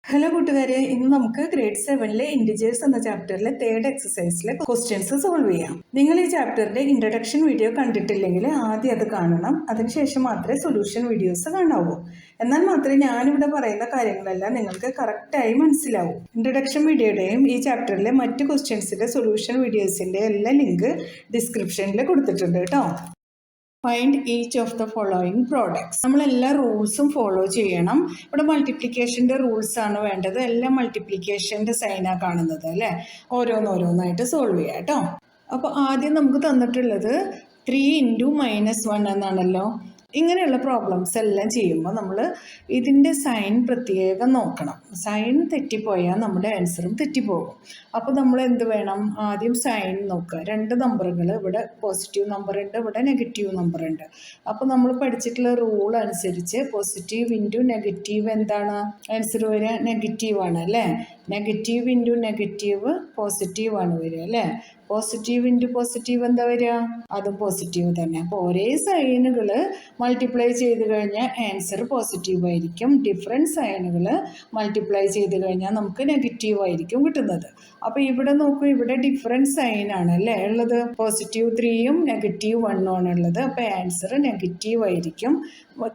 Hello കൂട്ടുകാരെ, ഇന്ന് നമുക്ക് ഗ്രേഡ് 7-ലെ ഇൻഡിജേഴ്സ് എന്ന ചാപ്റ്ററിലെ തേർഡ് എക്സസൈസിലെ ക്വസ്റ്റ്യൻസ് സോൾവ് ചെയ്യാം. നിങ്ങൾ ഈ ചാപ്റ്ററിന്റെ ഇൻട്രൊഡക്ഷൻ വീഡിയോ കണ്ടിട്ടില്ലെങ്കിൽ ആദ്യം അത് കാണണം. അതിനുശേഷം മാത്രമേ സൊല്യൂഷൻ വീഡിയോസ് കാണാവൂ. എന്നാൽ മാത്രമേ ഞാനിവിടെ പറയുന്ന കാര്യങ്ങളെല്ലാം നിങ്ങൾക്ക് കറക്റ്റായി മനസ്സിലാവൂ. ഇൻട്രൊഡക്ഷൻ വീഡിയോയുടെയും ഈ ചാപ്റ്ററിലെ മറ്റ് ക്വസ്റ്റ്യൻസിന്റെ സൊല്യൂഷൻ വീഡിയോസിന്റെ എല്ലാം ലിങ്ക് ഡിസ്ക്രിപ്ഷനിൽ കൊടുത്തിട്ടുണ്ട് കേട്ടോ. Find each of the following products. നമ്മളെല്ലാ റൂൾസും ഫോളോ ചെയ്യണം. ഇവിടെ മൾട്ടിപ്ലിക്കേഷൻ്റെ റൂൾസ് ആണ് വേണ്ടത്. എല്ലാം മൾട്ടിപ്ലിക്കേഷൻ്റെ സൈനാണ് കാണുന്നത് അല്ലേ. ഓരോന്നോരോന്നായിട്ട് സോൾവ് ചെയ്യാം കേട്ടോ. അപ്പോൾ ആദ്യം നമുക്ക് തന്നിട്ടുള്ളത് 3 × -1 എന്നാണല്ലോ. ഇങ്ങനെയുള്ള പ്രോബ്ലംസ് എല്ലാം ചെയ്യുമ്പോൾ നമ്മൾ ഇതിൻ്റെ സൈൻ പ്രത്യേകം നോക്കണം. സൈൻ തെറ്റിപ്പോയാൽ നമ്മുടെ ആൻസറും തെറ്റിപ്പോകും. അപ്പോൾ നമ്മൾ എന്ത് വേണം, ആദ്യം സൈൻ നോക്കുക. രണ്ട് നമ്പറുകൾ, ഇവിടെ പോസിറ്റീവ് നമ്പർ ഉണ്ട്, ഇവിടെ നെഗറ്റീവ് നമ്പർ ഉണ്ട്. അപ്പോൾ നമ്മൾ പഠിച്ചിട്ടുള്ള റൂൾ അനുസരിച്ച് പോസിറ്റീവ് ഇൻറ്റു നെഗറ്റീവ് എന്താണ് ആൻസർ വരിക? നെഗറ്റീവാണ് അല്ലേ. നെഗറ്റീവ് ഇൻറ്റു നെഗറ്റീവ് പോസിറ്റീവാണ് വരിക അല്ലേ. പോസിറ്റീവ് ഇൻറ്റു പോസിറ്റീവ് എന്താ വരിക? അതും പോസിറ്റീവ് തന്നെ. അപ്പോൾ ഒരേ സൈനുകൾ മൾട്ടിപ്ലൈ ചെയ്ത് കഴിഞ്ഞാൽ ആൻസർ പോസിറ്റീവ് ആയിരിക്കും. ഡിഫറെൻറ്റ് സൈനുകൾ മൾട്ടിപ്ലൈ ചെയ്ത് കഴിഞ്ഞാൽ നമുക്ക് നെഗറ്റീവ് ആയിരിക്കും കിട്ടുന്നത്. അപ്പോൾ ഇവിടെ നോക്കൂ, ഇവിടെ ഡിഫറെൻറ്റ് സൈനാണ് അല്ലേ ഉള്ളത്. പോസിറ്റീവ് 3-ഉം നെഗറ്റീവ് 1-ഉം ആണ് ഉള്ളത്. അപ്പോൾ ആൻസർ നെഗറ്റീവ് ആയിരിക്കും.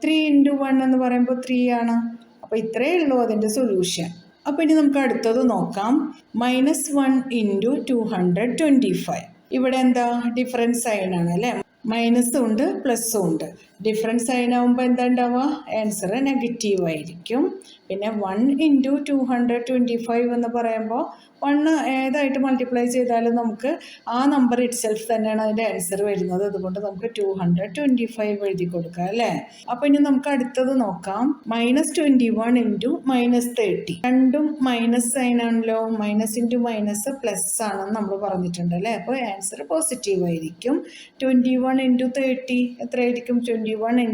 3 × 1 എന്ന് പറയുമ്പോൾ 3 ആണ്. അപ്പോൾ ഇത്രയേ ഉള്ളൂ അതിൻ്റെ സൊല്യൂഷൻ. അപ്പോൾ ഇനി നമുക്ക് അടുത്തത് നോക്കാം. -1 × 225. ഇവിടെ എന്താ ഡിഫറൻറ്റ് സൈനാണ് അല്ലേ. മൈനസും ഉണ്ട് പ്ലസ്സും ഉണ്ട്. ഡിഫറൻറ്റ് സൈൻ ആകുമ്പോൾ എന്താ ഉണ്ടാവുക? ആൻസർ നെഗറ്റീവ് ആയിരിക്കും. പിന്നെ 1 × 225 എന്ന് പറയുമ്പോൾ 1 ഏതായിട്ട് മൾട്ടിപ്ലൈ ചെയ്താലും നമുക്ക് ആ നമ്പർ ഇറ്റ്സെൽഫ് തന്നെയാണ് അതിൻ്റെ ആൻസർ വരുന്നത്. അതുകൊണ്ട് നമുക്ക് 225 എഴുതി കൊടുക്കാം അല്ലേ. അപ്പോൾ ഇനി നമുക്ക് അടുത്തത് നോക്കാം. -21 × -30. രണ്ടും മൈനസ് സൈൻ ആണല്ലോ. മൈനസ് ഇൻറ്റു മൈനസ് പ്ലസ് ആണെന്ന് നമ്മൾ പറഞ്ഞിട്ടുണ്ട് അല്ലേ. അപ്പോൾ ആൻസർ പോസിറ്റീവ് ആയിരിക്കും. 21 × 30 എത്രയായിരിക്കും? 21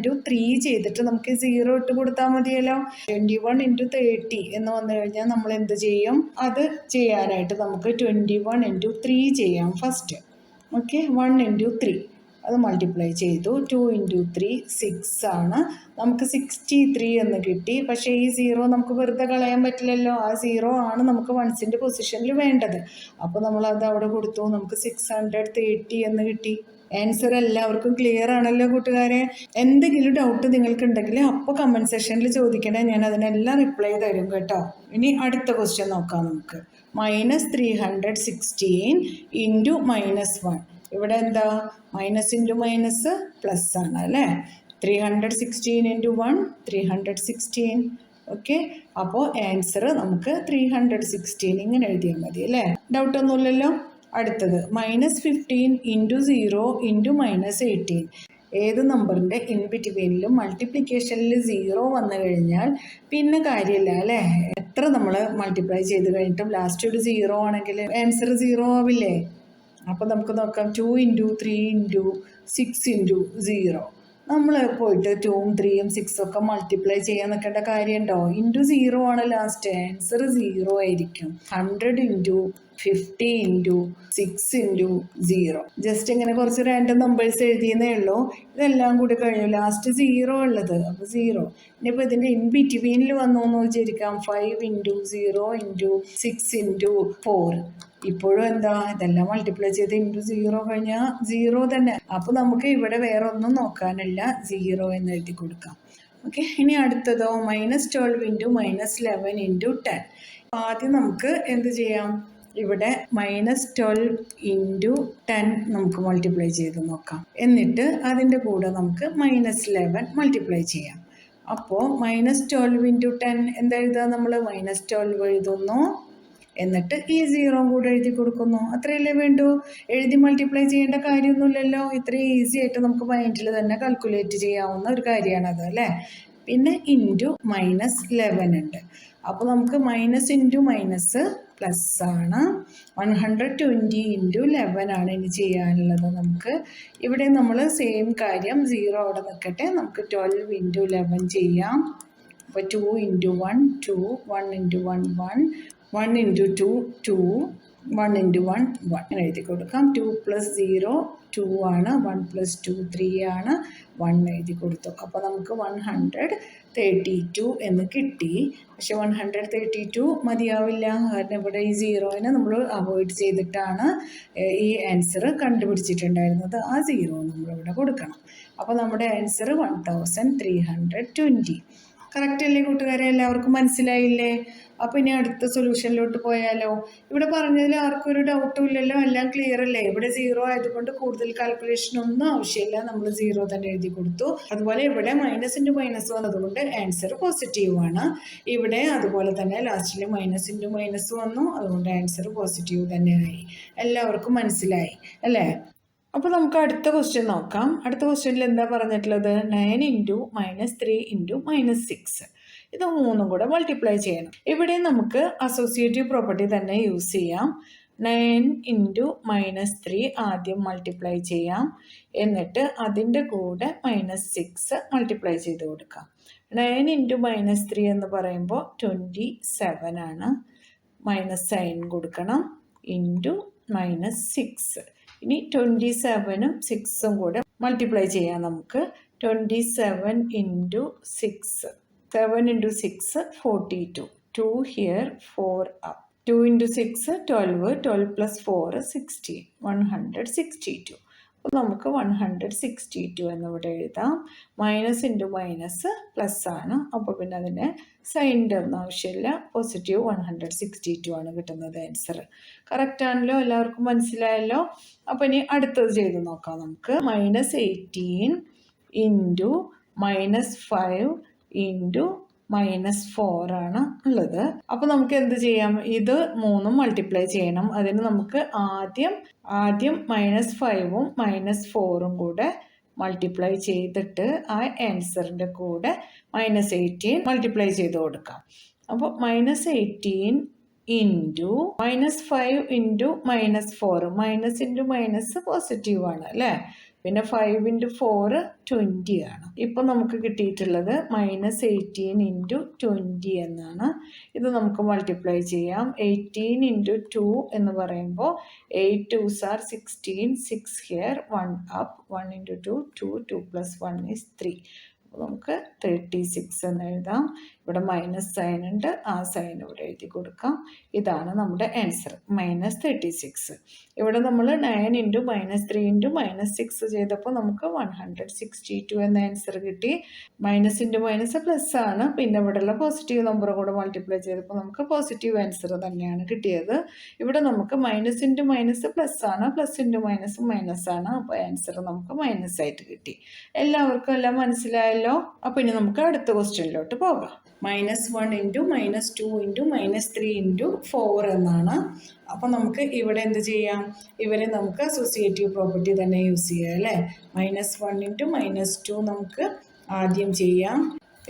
× 3 ചെയ്തിട്ട് നമുക്ക് 0 ഇട്ട് കൊടുത്താൽ മതിയല്ലോ. 21 × 30 എന്ന് വന്നു കഴിഞ്ഞാൽ നമ്മൾ എന്ത് ചെയ്യും? അത് ചെയ്യാനായിട്ട് നമുക്ക് 21 × 3 ചെയ്യാം ഫസ്റ്റ്. ഓക്കെ, 1 × 3 അത് മൾട്ടിപ്ലൈ ചെയ്തു. 2 × 3 6 ആണ്. നമുക്ക് 63 എന്ന് കിട്ടി. പക്ഷേ ഈ 0 നമുക്ക് വെറുതെ കളയാൻ പറ്റില്ലല്ലോ. ആ 0 ആണ് നമുക്ക് വൺസിൻ്റെ പൊസിഷനിൽ വേണ്ടത്. അപ്പോൾ നമ്മളത് അവിടെ കൊടുത്തു. നമുക്ക് 630 എന്ന് കിട്ടി. ആൻസർ എല്ലാവർക്കും ക്ലിയർ ആണല്ലോ കൂട്ടുകാരെ. എന്തെങ്കിലും ഡൗട്ട് നിങ്ങൾക്കുണ്ടെങ്കിൽ അപ്പോൾ കമൻറ്റ് സെക്ഷനിൽ ചോദിക്കണേ. ഞാൻ അതിനെല്ലാം റിപ്ലൈ തരും കേട്ടോ. ഇനി അടുത്ത ക്വസ്റ്റ്യൻ നോക്കാം നമുക്ക്. -316 × -1. ഇവിടെ എന്താ? മൈനസ് ഇൻറ്റു മൈനസ് പ്ലസ് ആണ് അല്ലേ. 316 × 1 316. ഓക്കെ, അപ്പോൾ ആൻസർ നമുക്ക് 316 ഇങ്ങനെ എഴുതിയാൽ മതി അല്ലേ. ഡൗട്ടൊന്നുമില്ലല്ലോ. അടുത്തത് -15 × 0 × -18. ഏത് നമ്പറിൻ്റെ ഇൻ ബിറ്റ്വീനിലും മൾട്ടിപ്ലിക്കേഷനിൽ 0 വന്നു കഴിഞ്ഞാൽ പിന്നെ കാര്യമില്ല അല്ലേ. എത്ര നമ്മൾ മൾട്ടിപ്ലൈ ചെയ്ത് കഴിഞ്ഞിട്ടും ലാസ്റ്റ് ഒരു 0 ആണെങ്കിൽ ആൻസർ 0 ആവില്ലേ. അപ്പോൾ നമുക്ക് നോക്കാം. 2 × 3 × 6 × 0. നമ്മൾ പോയിട്ട് 2ഉം 3ഉം 6ഉം ഒക്കെ മൾട്ടിപ്ലൈ ചെയ്യാൻ നിൽക്കേണ്ട കാര്യമുണ്ടോ? ഇൻറ്റു 0 ആണ് ലാസ്റ്റ്. ആൻസർ 0 ആയിരിക്കും. 100 × 50 × 6 × 0. ജസ്റ്റ് ഇങ്ങനെ കുറച്ച് റാൻഡം നമ്പേഴ്സ് എഴുതിയെന്നേ ഉള്ളൂ. ഇതെല്ലാം കൂടി കഴിഞ്ഞു ലാസ്റ്റ് 0 ഉള്ളത്. അപ്പോൾ 0. ഇനിയിപ്പോൾ ഇതിൻ്റെ ഇൻ ബിറ്റ്വീനിൽ വന്നു എന്ന് വിചാരിക്കാം. 5 × 0 × 6 × 4. ഇപ്പോഴും എന്താ? ഇതെല്ലാം മൾട്ടിപ്ലൈ ചെയ്ത് ഇൻറ്റു 0 കഴിഞ്ഞാൽ 0 തന്നെ. അപ്പോൾ നമുക്ക് ഇവിടെ വേറെ ഒന്നും നോക്കാനില്ല. 0 എന്ന് എഴുതി കൊടുക്കാം. ഓക്കെ, ഇനി അടുത്തതോ -12 × -11 × 10. ആദ്യം നമുക്ക് എന്ത് ചെയ്യാം? ഇവിടെ -12 × 10 നമുക്ക് മൾട്ടിപ്ലൈ ചെയ്ത് നോക്കാം. എന്നിട്ട് അതിൻ്റെ കൂടെ നമുക്ക് -11 മൾട്ടിപ്ലൈ ചെയ്യാം. അപ്പോൾ -12 × 10 എന്താ എഴുതുക? നമ്മൾ -12 എഴുതുന്നു. എന്നിട്ട് ഈ 0 കൂടെ എഴുതി കൊടുക്കുന്നു. അത്രയല്ലേ വേണ്ടൂ. എഴുതി മൾട്ടിപ്ലൈ ചെയ്യേണ്ട കാര്യമൊന്നുമില്ലല്ലോ. ഇത്രയും ഈസി ആയിട്ട് നമുക്ക് മൈൻഡിൽ തന്നെ കാൽക്കുലേറ്റ് ചെയ്യാവുന്ന ഒരു കാര്യമാണത് അല്ലേ. പിന്നെ ഇൻറ്റു -11 ഉണ്ട്. അപ്പോൾ നമുക്ക് മൈനസ് ഇൻറ്റു മൈനസ് പ്ലസ് ആണ്. 120 × 11 ആണ് ഇനി ചെയ്യാനുള്ളത് നമുക്ക്. ഇവിടെ നമ്മൾ സെയിം കാര്യം 0 അവിടെ നിൽക്കട്ടെ. നമുക്ക് 12 × 11 ചെയ്യാം. അപ്പോൾ 2 × 1 2, 1 × 1 1, 1 × 2 2, 1 ഇൻറ്റു 1 1 ഇങ്ങനെ എഴുതി കൊടുക്കാം. 2 പ്ലസ് 0 2 ആണ്, 1 പ്ലസ് 2 3 ആണ്, 1 എഴുതി കൊടുത്തു. അപ്പോൾ നമുക്ക് 132 എന്ന് കിട്ടി. പക്ഷെ 132 മതിയാവില്ല, കാരണം ഇവിടെ ഈ സീറോയിനെ നമ്മൾ അവോയ്ഡ് ചെയ്തിട്ടാണ് ഈ ആൻസർ കണ്ടുപിടിച്ചിട്ടുണ്ടായിരുന്നത്. ആ സീറോ നമ്മളിവിടെ കൊടുക്കണം. അപ്പോൾ നമ്മുടെ ആൻസർ 1320. കറക്റ്റ് അല്ലേ കൂട്ടുകാരെ? എല്ലാവർക്കും മനസ്സിലായില്ലേ? അപ്പോൾ ഇനി അടുത്ത സൊല്യൂഷനിലോട്ട് പോയാലോ? ഇവിടെ പറഞ്ഞതിൽ ആർക്കും ഒരു ഡൗട്ടും ഇല്ലല്ലോ, എല്ലാം ക്ലിയർ അല്ലേ? ഇവിടെ സീറോ ആയതുകൊണ്ട് കൂടുതൽ കാൽക്കുലേഷൻ ഒന്നും ആവശ്യമില്ല, നമ്മൾ സീറോ തന്നെ എഴുതി കൊടുത്തു. അതുപോലെ ഇവിടെ മൈനസ് ഇൻറ്റു മൈനസ് വന്നതുകൊണ്ട് ആൻസർ പോസിറ്റീവ് ആണ്. ഇവിടെ അതുപോലെ തന്നെ ലാസ്റ്റിൽ മൈനസ് ഇൻറ്റു മൈനസ് വന്നു, അതുകൊണ്ട് ആൻസർ പോസിറ്റീവ് തന്നെയായി. എല്ലാവർക്കും മനസ്സിലായി അല്ലേ? അപ്പോൾ നമുക്ക് അടുത്ത ക്വസ്റ്റ്യൻ നോക്കാം. അടുത്ത ക്വസ്റ്റ്യനിൽ എന്താ പറഞ്ഞിട്ടുള്ളത്? 9 ഇൻറ്റു -3 ഇൻറ്റു -6. ഇത് മൂന്നും കൂടെ മൾട്ടിപ്ലൈ ചെയ്യണം. ഇവിടെ നമുക്ക് അസോസിയേറ്റീവ് പ്രോപ്പർട്ടി തന്നെ യൂസ് ചെയ്യാം. 9 ഇൻറ്റു -3 ആദ്യം മൾട്ടിപ്ലൈ ചെയ്യാം, എന്നിട്ട് അതിൻ്റെ കൂടെ -6 മൾട്ടിപ്ലൈ ചെയ്ത് കൊടുക്കാം. 9 ഇൻറ്റു -3 എന്ന് പറയുമ്പോൾ 27 ആണ്. മൈനസ് സൈൻ കൊടുക്കണം, ഇൻറ്റു -6. ഇനി 27ഉം 6ഉം കൂടെ മൾട്ടിപ്ലൈ ചെയ്യാം നമുക്ക്. 27 into 6, 7 into 6 42, 2 here 4 up, 2 into 6 12, 12 plus 4 16, 162. അപ്പോൾ നമുക്ക് 162 എന്നിവിടെ എഴുതാം. മൈനസ് ഇൻറ്റു മൈനസ് പ്ലസ് ആണ്, അപ്പോൾ പിന്നെ അതിന് സൈൻ്റെ ഒന്നും ആവശ്യമില്ല. പോസിറ്റീവ് 162 ആണ് കിട്ടുന്നത് ആൻസർ. കറക്റ്റ് ആണല്ലോ? എല്ലാവർക്കും മനസ്സിലായല്ലോ? അപ്പോൾ ഇനി അടുത്തത് ചെയ്ത് നോക്കാം നമുക്ക്. -18 ഇൻറ്റു -5 ഇൻറ്റു -4 ആണ് ഉള്ളത്. അപ്പോൾ നമുക്ക് എന്ത് ചെയ്യാം? ഇത് മൂന്നും മൾട്ടിപ്ലൈ ചെയ്യണം. അതിന് നമുക്ക് ആദ്യം -5ഉം -4ഉം കൂടെ മൾട്ടിപ്ലൈ ചെയ്തിട്ട് ആ ആൻസറിൻ്റെ കൂടെ -18 മൾട്ടിപ്ലൈ ചെയ്ത് കൊടുക്കാം. അപ്പോൾ -18 into -5 into -4, minus into minus positive ആണ് അല്ലേ? പിന്നെ 5 ഇൻറ്റു 4 20 ആണ്. ഇപ്പം നമുക്ക് കിട്ടിയിട്ടുള്ളത് -18 ഇൻറ്റു 20 എന്നാണ്. ഇത് നമുക്ക് മൾട്ടിപ്ലൈ ചെയ്യാം. 18 ഇൻറ്റു 2 എന്ന് പറയുമ്പോൾ 8 2s are 16, 6 here, 1 up, 1 into 2 2, 2 plus 1 is 3. അപ്പോൾ നമുക്ക് 36 എന്ന് എഴുതാം. ഇവിടെ മൈനസ് സൈൻ ഉണ്ട്, ആ സൈൻ ഇവിടെ എഴുതി കൊടുക്കാം. ഇതാണ് നമ്മുടെ ആൻസർ, -36. ഇവിടെ നമ്മൾ 9 ഇൻറ്റു -3 ഇൻറ്റു -6 ചെയ്തപ്പോൾ നമുക്ക് 162 എന്ന ആൻസർ കിട്ടി. മൈനസ് ഇൻറ്റു മൈനസ് പ്ലസ് ആണ്, പിന്നെ ഇവിടെയുള്ള പോസിറ്റീവ് നമ്പർ കൂടെ മൾട്ടിപ്ലൈ ചെയ്തപ്പോൾ നമുക്ക് പോസിറ്റീവ് ആൻസർ തന്നെയാണ് കിട്ടിയത്. ഇവിടെ നമുക്ക് മൈനസ് ഇൻറ്റു മൈനസ് പ്ലസ് ആണ്, പ്ലസ് ഇൻറ്റു മൈനസ് മൈനസ് ആണ്, അപ്പോൾ ആൻസർ നമുക്ക് മൈനസ് ആയിട്ട് കിട്ടി. എല്ലാവർക്കും എല്ലാം മനസ്സിലായല്ലോ? അപ്പോൾ ഇനി നമുക്ക് അടുത്ത ക്വസ്റ്റ്യനിലോട്ട് പോകാം. -1 ഇൻറ്റു -2 ഇൻറ്റു -3 ഇൻറ്റു 4 എന്നാണ്. അപ്പോൾ നമുക്ക് ഇവിടെ എന്ത് ചെയ്യാം? ഇവരെ നമുക്ക് അസോസിയേറ്റീവ് പ്രോപ്പർട്ടി തന്നെ യൂസ് ചെയ്യാം അല്ലേ? -1 ഇൻറ്റു -2 നമുക്ക് ആദ്യം ചെയ്യാം,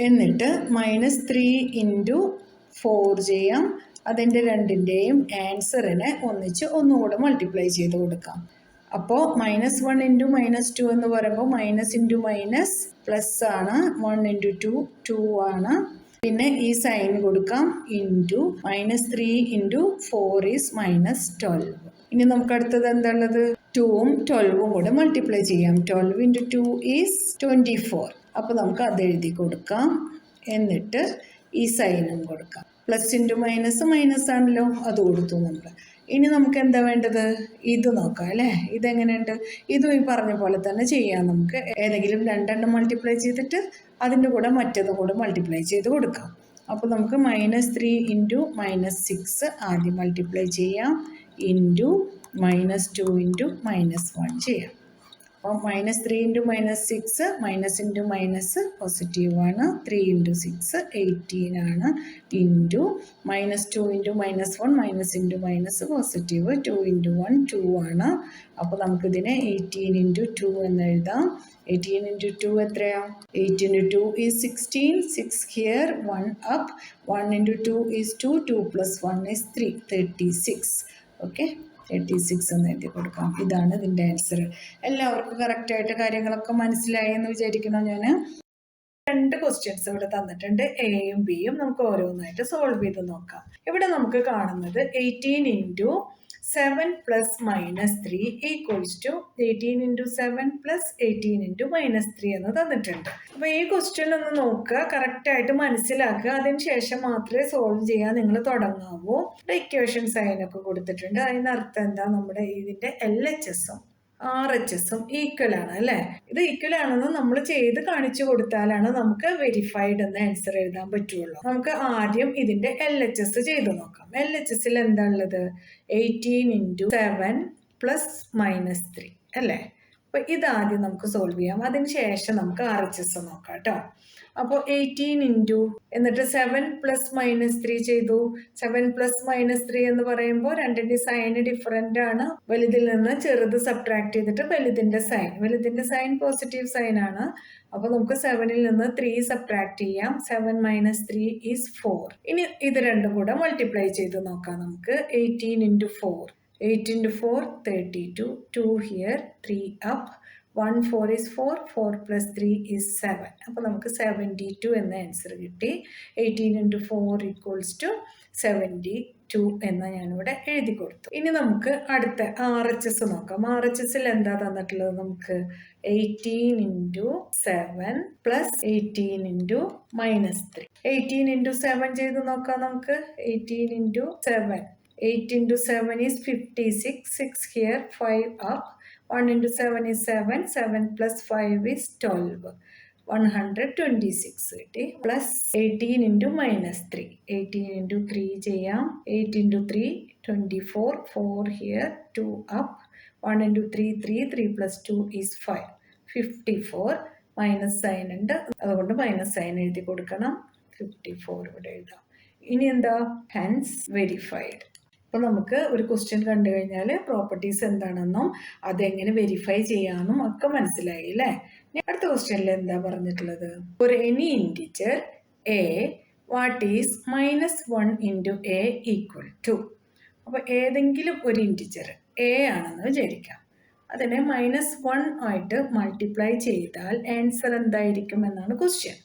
എന്നിട്ട് -3 ഇൻറ്റു 4 ചെയ്യാം. അതിൻ്റെ രണ്ടിൻ്റെയും ആൻസറിനെ ഒന്നിച്ച് ഒന്നുകൂടെ മൾട്ടിപ്ലൈ ചെയ്ത് കൊടുക്കാം. അപ്പോൾ -1 ഇൻറ്റു -2 എന്ന് പറയുമ്പോൾ മൈനസ് ഇൻറ്റു മൈനസ് പ്ലസ് ആണ്, 1 ഇൻറ്റു 2 2 ആണ്. പിന്നെ ഈ സൈൻ കൊടുക്കാം, ഇൻറ്റു -3 ഇൻറ്റു 4 ഈസ് -12. ഇനി നമുക്ക് അടുത്തത് എന്താണുള്ളത്? 2ഉം 12ഉം കൂടെ മൾട്ടിപ്ലൈ ചെയ്യാം. 12 ഇൻറ്റു 2 ഈസ് 24. അപ്പോൾ നമുക്ക് അത് എഴുതി കൊടുക്കാം, എന്നിട്ട് ഈ സൈനും കൊടുക്കാം. പ്ലസ് ഇൻറ്റു മൈനസ് മൈനസ് ആണല്ലോ, അത് കൊടുത്തു നമ്മൾ. ഇനി നമുക്ക് എന്താ വേണ്ടത്? ഇത് നോക്കാം അല്ലേ? ഇതെങ്ങനെയുണ്ട്? ഇതും ഈ പറഞ്ഞ പോലെ തന്നെ ചെയ്യാം. നമുക്ക് ഏതെങ്കിലും രണ്ടെണ്ണം മൾട്ടിപ്ലൈ ചെയ്തിട്ട് അതിൻ്റെ കൂടെ മറ്റതും കൂടെ മൾട്ടിപ്ലൈ ചെയ്ത് കൊടുക്കാം. അപ്പോൾ നമുക്ക് -3 ഇൻറ്റു -6 ആദ്യം മൾട്ടിപ്ലൈ ചെയ്യാം, ഇൻറ്റു -2 ഇൻറ്റു -1 ചെയ്യാം. അപ്പോൾ -3 into -6, minus into minus positive ആണ്, 3 ഇൻറ്റു 6 18 ആണ്, into -2 into -1, minus into minus positive, 2 into 1 2 ആണ്. അപ്പോൾ നമുക്കിതിനെ 18 ഇൻറ്റു 2 എന്ന് എഴുതാം. 18 ഇൻറ്റു 2 എത്രയാണ്? 8 into 2 is 16, 6 here, 1 up, 1 into 2 is 2, 2 plus 1 is 3, 36. Okay, 36 എന്ന് എഴുതി കൊടുക്കാം. ഇതാണ് ഇതിൻ്റെ ആൻസർ. എല്ലാവർക്കും കറക്റ്റായിട്ട് കാര്യങ്ങളൊക്കെ മനസ്സിലായി എന്ന് വിചാരിക്കണം ഞാൻ. 2 ക്വസ്റ്റ്യൻസ് ഇവിടെ തന്നിട്ടുണ്ട്, എയും ബിയും. നമുക്ക് ഓരോന്നായിട്ട് സോൾവ് ചെയ്ത് നോക്കാം. ഇവിടെ നമുക്ക് കാണുന്നത് 18 into 7 plus minus 3 equals to 18 into 7 plus 18 into minus 3 എന്ന് തന്നിട്ടുണ്ട്. അപ്പോൾ ഈ ക്വസ്റ്റ്യൻ ഒന്ന് നോക്കുക, കറക്റ്റ് ആയിട്ട് മനസ്സിലാക്കുക, അതിനുശേഷം മാത്രമേ സോൾവ് ചെയ്യാൻ നിങ്ങൾ തുടങ്ങാവൂ. ഇക്വേഷൻ സൈൻ ഒക്കെ കൊടുത്തിട്ടുണ്ട്. അതിനർത്ഥം എന്താ, നമ്മുടെ ഇതിന്റെ LHSഉം RHSഉം ഈക്വൽ ആണ് അല്ലേ. ഇത് ഈക്വൽ ആണെന്ന് നമ്മൾ ചെയ്ത് കാണിച്ചു കൊടുത്താലാണ് നമുക്ക് വെരിഫൈഡ് എന്ന ആൻസർ എഴുതാൻ പറ്റുള്ളൂ. നമുക്ക് ആദ്യം ഇതിന്റെ LHS ചെയ്ത് നോക്കാം. LHSൽ എന്താ ഉള്ളത്? 18 into 7 plus minus 3 അല്ലേ. അപ്പൊ ഇതാദ്യം നമുക്ക് സോൾവ് ചെയ്യാം, അതിനുശേഷം നമുക്ക് RHS നോക്കാം കേട്ടോ. അപ്പോൾ 18 ഇൻറ്റു എന്നിട്ട് 7 പ്ലസ് മൈനസ് 3 ചെയ്തു. 7 പ്ലസ് മൈനസ് 3 എന്ന് പറയുമ്പോൾ രണ്ടിന്റെ സൈന് ഡിഫറെന്റ് ആണ്. വലുതിൽ നിന്ന് ചെറുത് സബ്ട്രാക്ട് ചെയ്തിട്ട് വലുതിന്റെ സൈൻ പോസിറ്റീവ് സൈൻ ആണ്. അപ്പോൾ നമുക്ക് 7ൽ നിന്ന് 3 സബ്ട്രാക്ട് ചെയ്യാം. 7 മൈനസ് 3 ഈസ് 4. ഇനി ഇത് രണ്ടും കൂടെ മൾട്ടിപ്ലൈ ചെയ്ത് നോക്കാം നമുക്ക്. 18 into 4, 8 into 4, 32. 2 here, 3 up. 1 4 is 4, 4 plus 3 is 7. അപ്പോൾ നമുക്ക് 72 എന്ന ആൻസർ കിട്ടി. 18 into 4 equals to 72 എന്ന് ഞാനിവിടെ എഴുതി കൊടുത്തു. ഇനി നമുക്ക് അടുത്ത RHS നോക്കാം. RHSൽ എന്താ തന്നിട്ടുള്ളത് നമുക്ക്? 18 into 7 plus 18 into minus 3. 18 into 7 ചെയ്ത് നോക്കാം നമുക്ക്. 18 into 7. 8 into 7 is 56. 6 here, 5 up. 1 into 7 is 7. 7 plus 5 is 12. 126 കിട്ടി. Plus 18 into minus 3. 18 into 3 ചെയ്യാം. 8 into 3, 24. 4 here, 2 up. 1 into 3, 3. 3 plus 2 is 5. 54. Minus sign ഉണ്ട്, അതുകൊണ്ട് മൈനസ് സൈൻ എഴുതി കൊടുക്കണം. 54 ഇവിടെ എഴുതാം. ഇനി എന്താ? Hence verified. അപ്പോൾ നമുക്ക് ഒരു ക്വസ്റ്റ്യൻ കണ്ടു കഴിഞ്ഞാൽ പ്രോപ്പർട്ടീസ് എന്താണെന്നും അതെങ്ങനെ വെരിഫൈ ചെയ്യാമെന്നും ഒക്കെ മനസ്സിലായി അല്ലേ. അടുത്ത ക്വസ്റ്റ്യനിൽ എന്താ പറഞ്ഞിട്ടുള്ളത്? ഒരു any integer a what is -1 into a equal to. അപ്പോൾ ഏതെങ്കിലും ഒരു ഇൻറ്റിജർ എ ആണെന്ന് വിചാരിക്കാം. അതിനെ -1 ആയിട്ട് മൾട്ടിപ്ലൈ ചെയ്താൽ ആൻസർ എന്തായിരിക്കും എന്നാണ് question.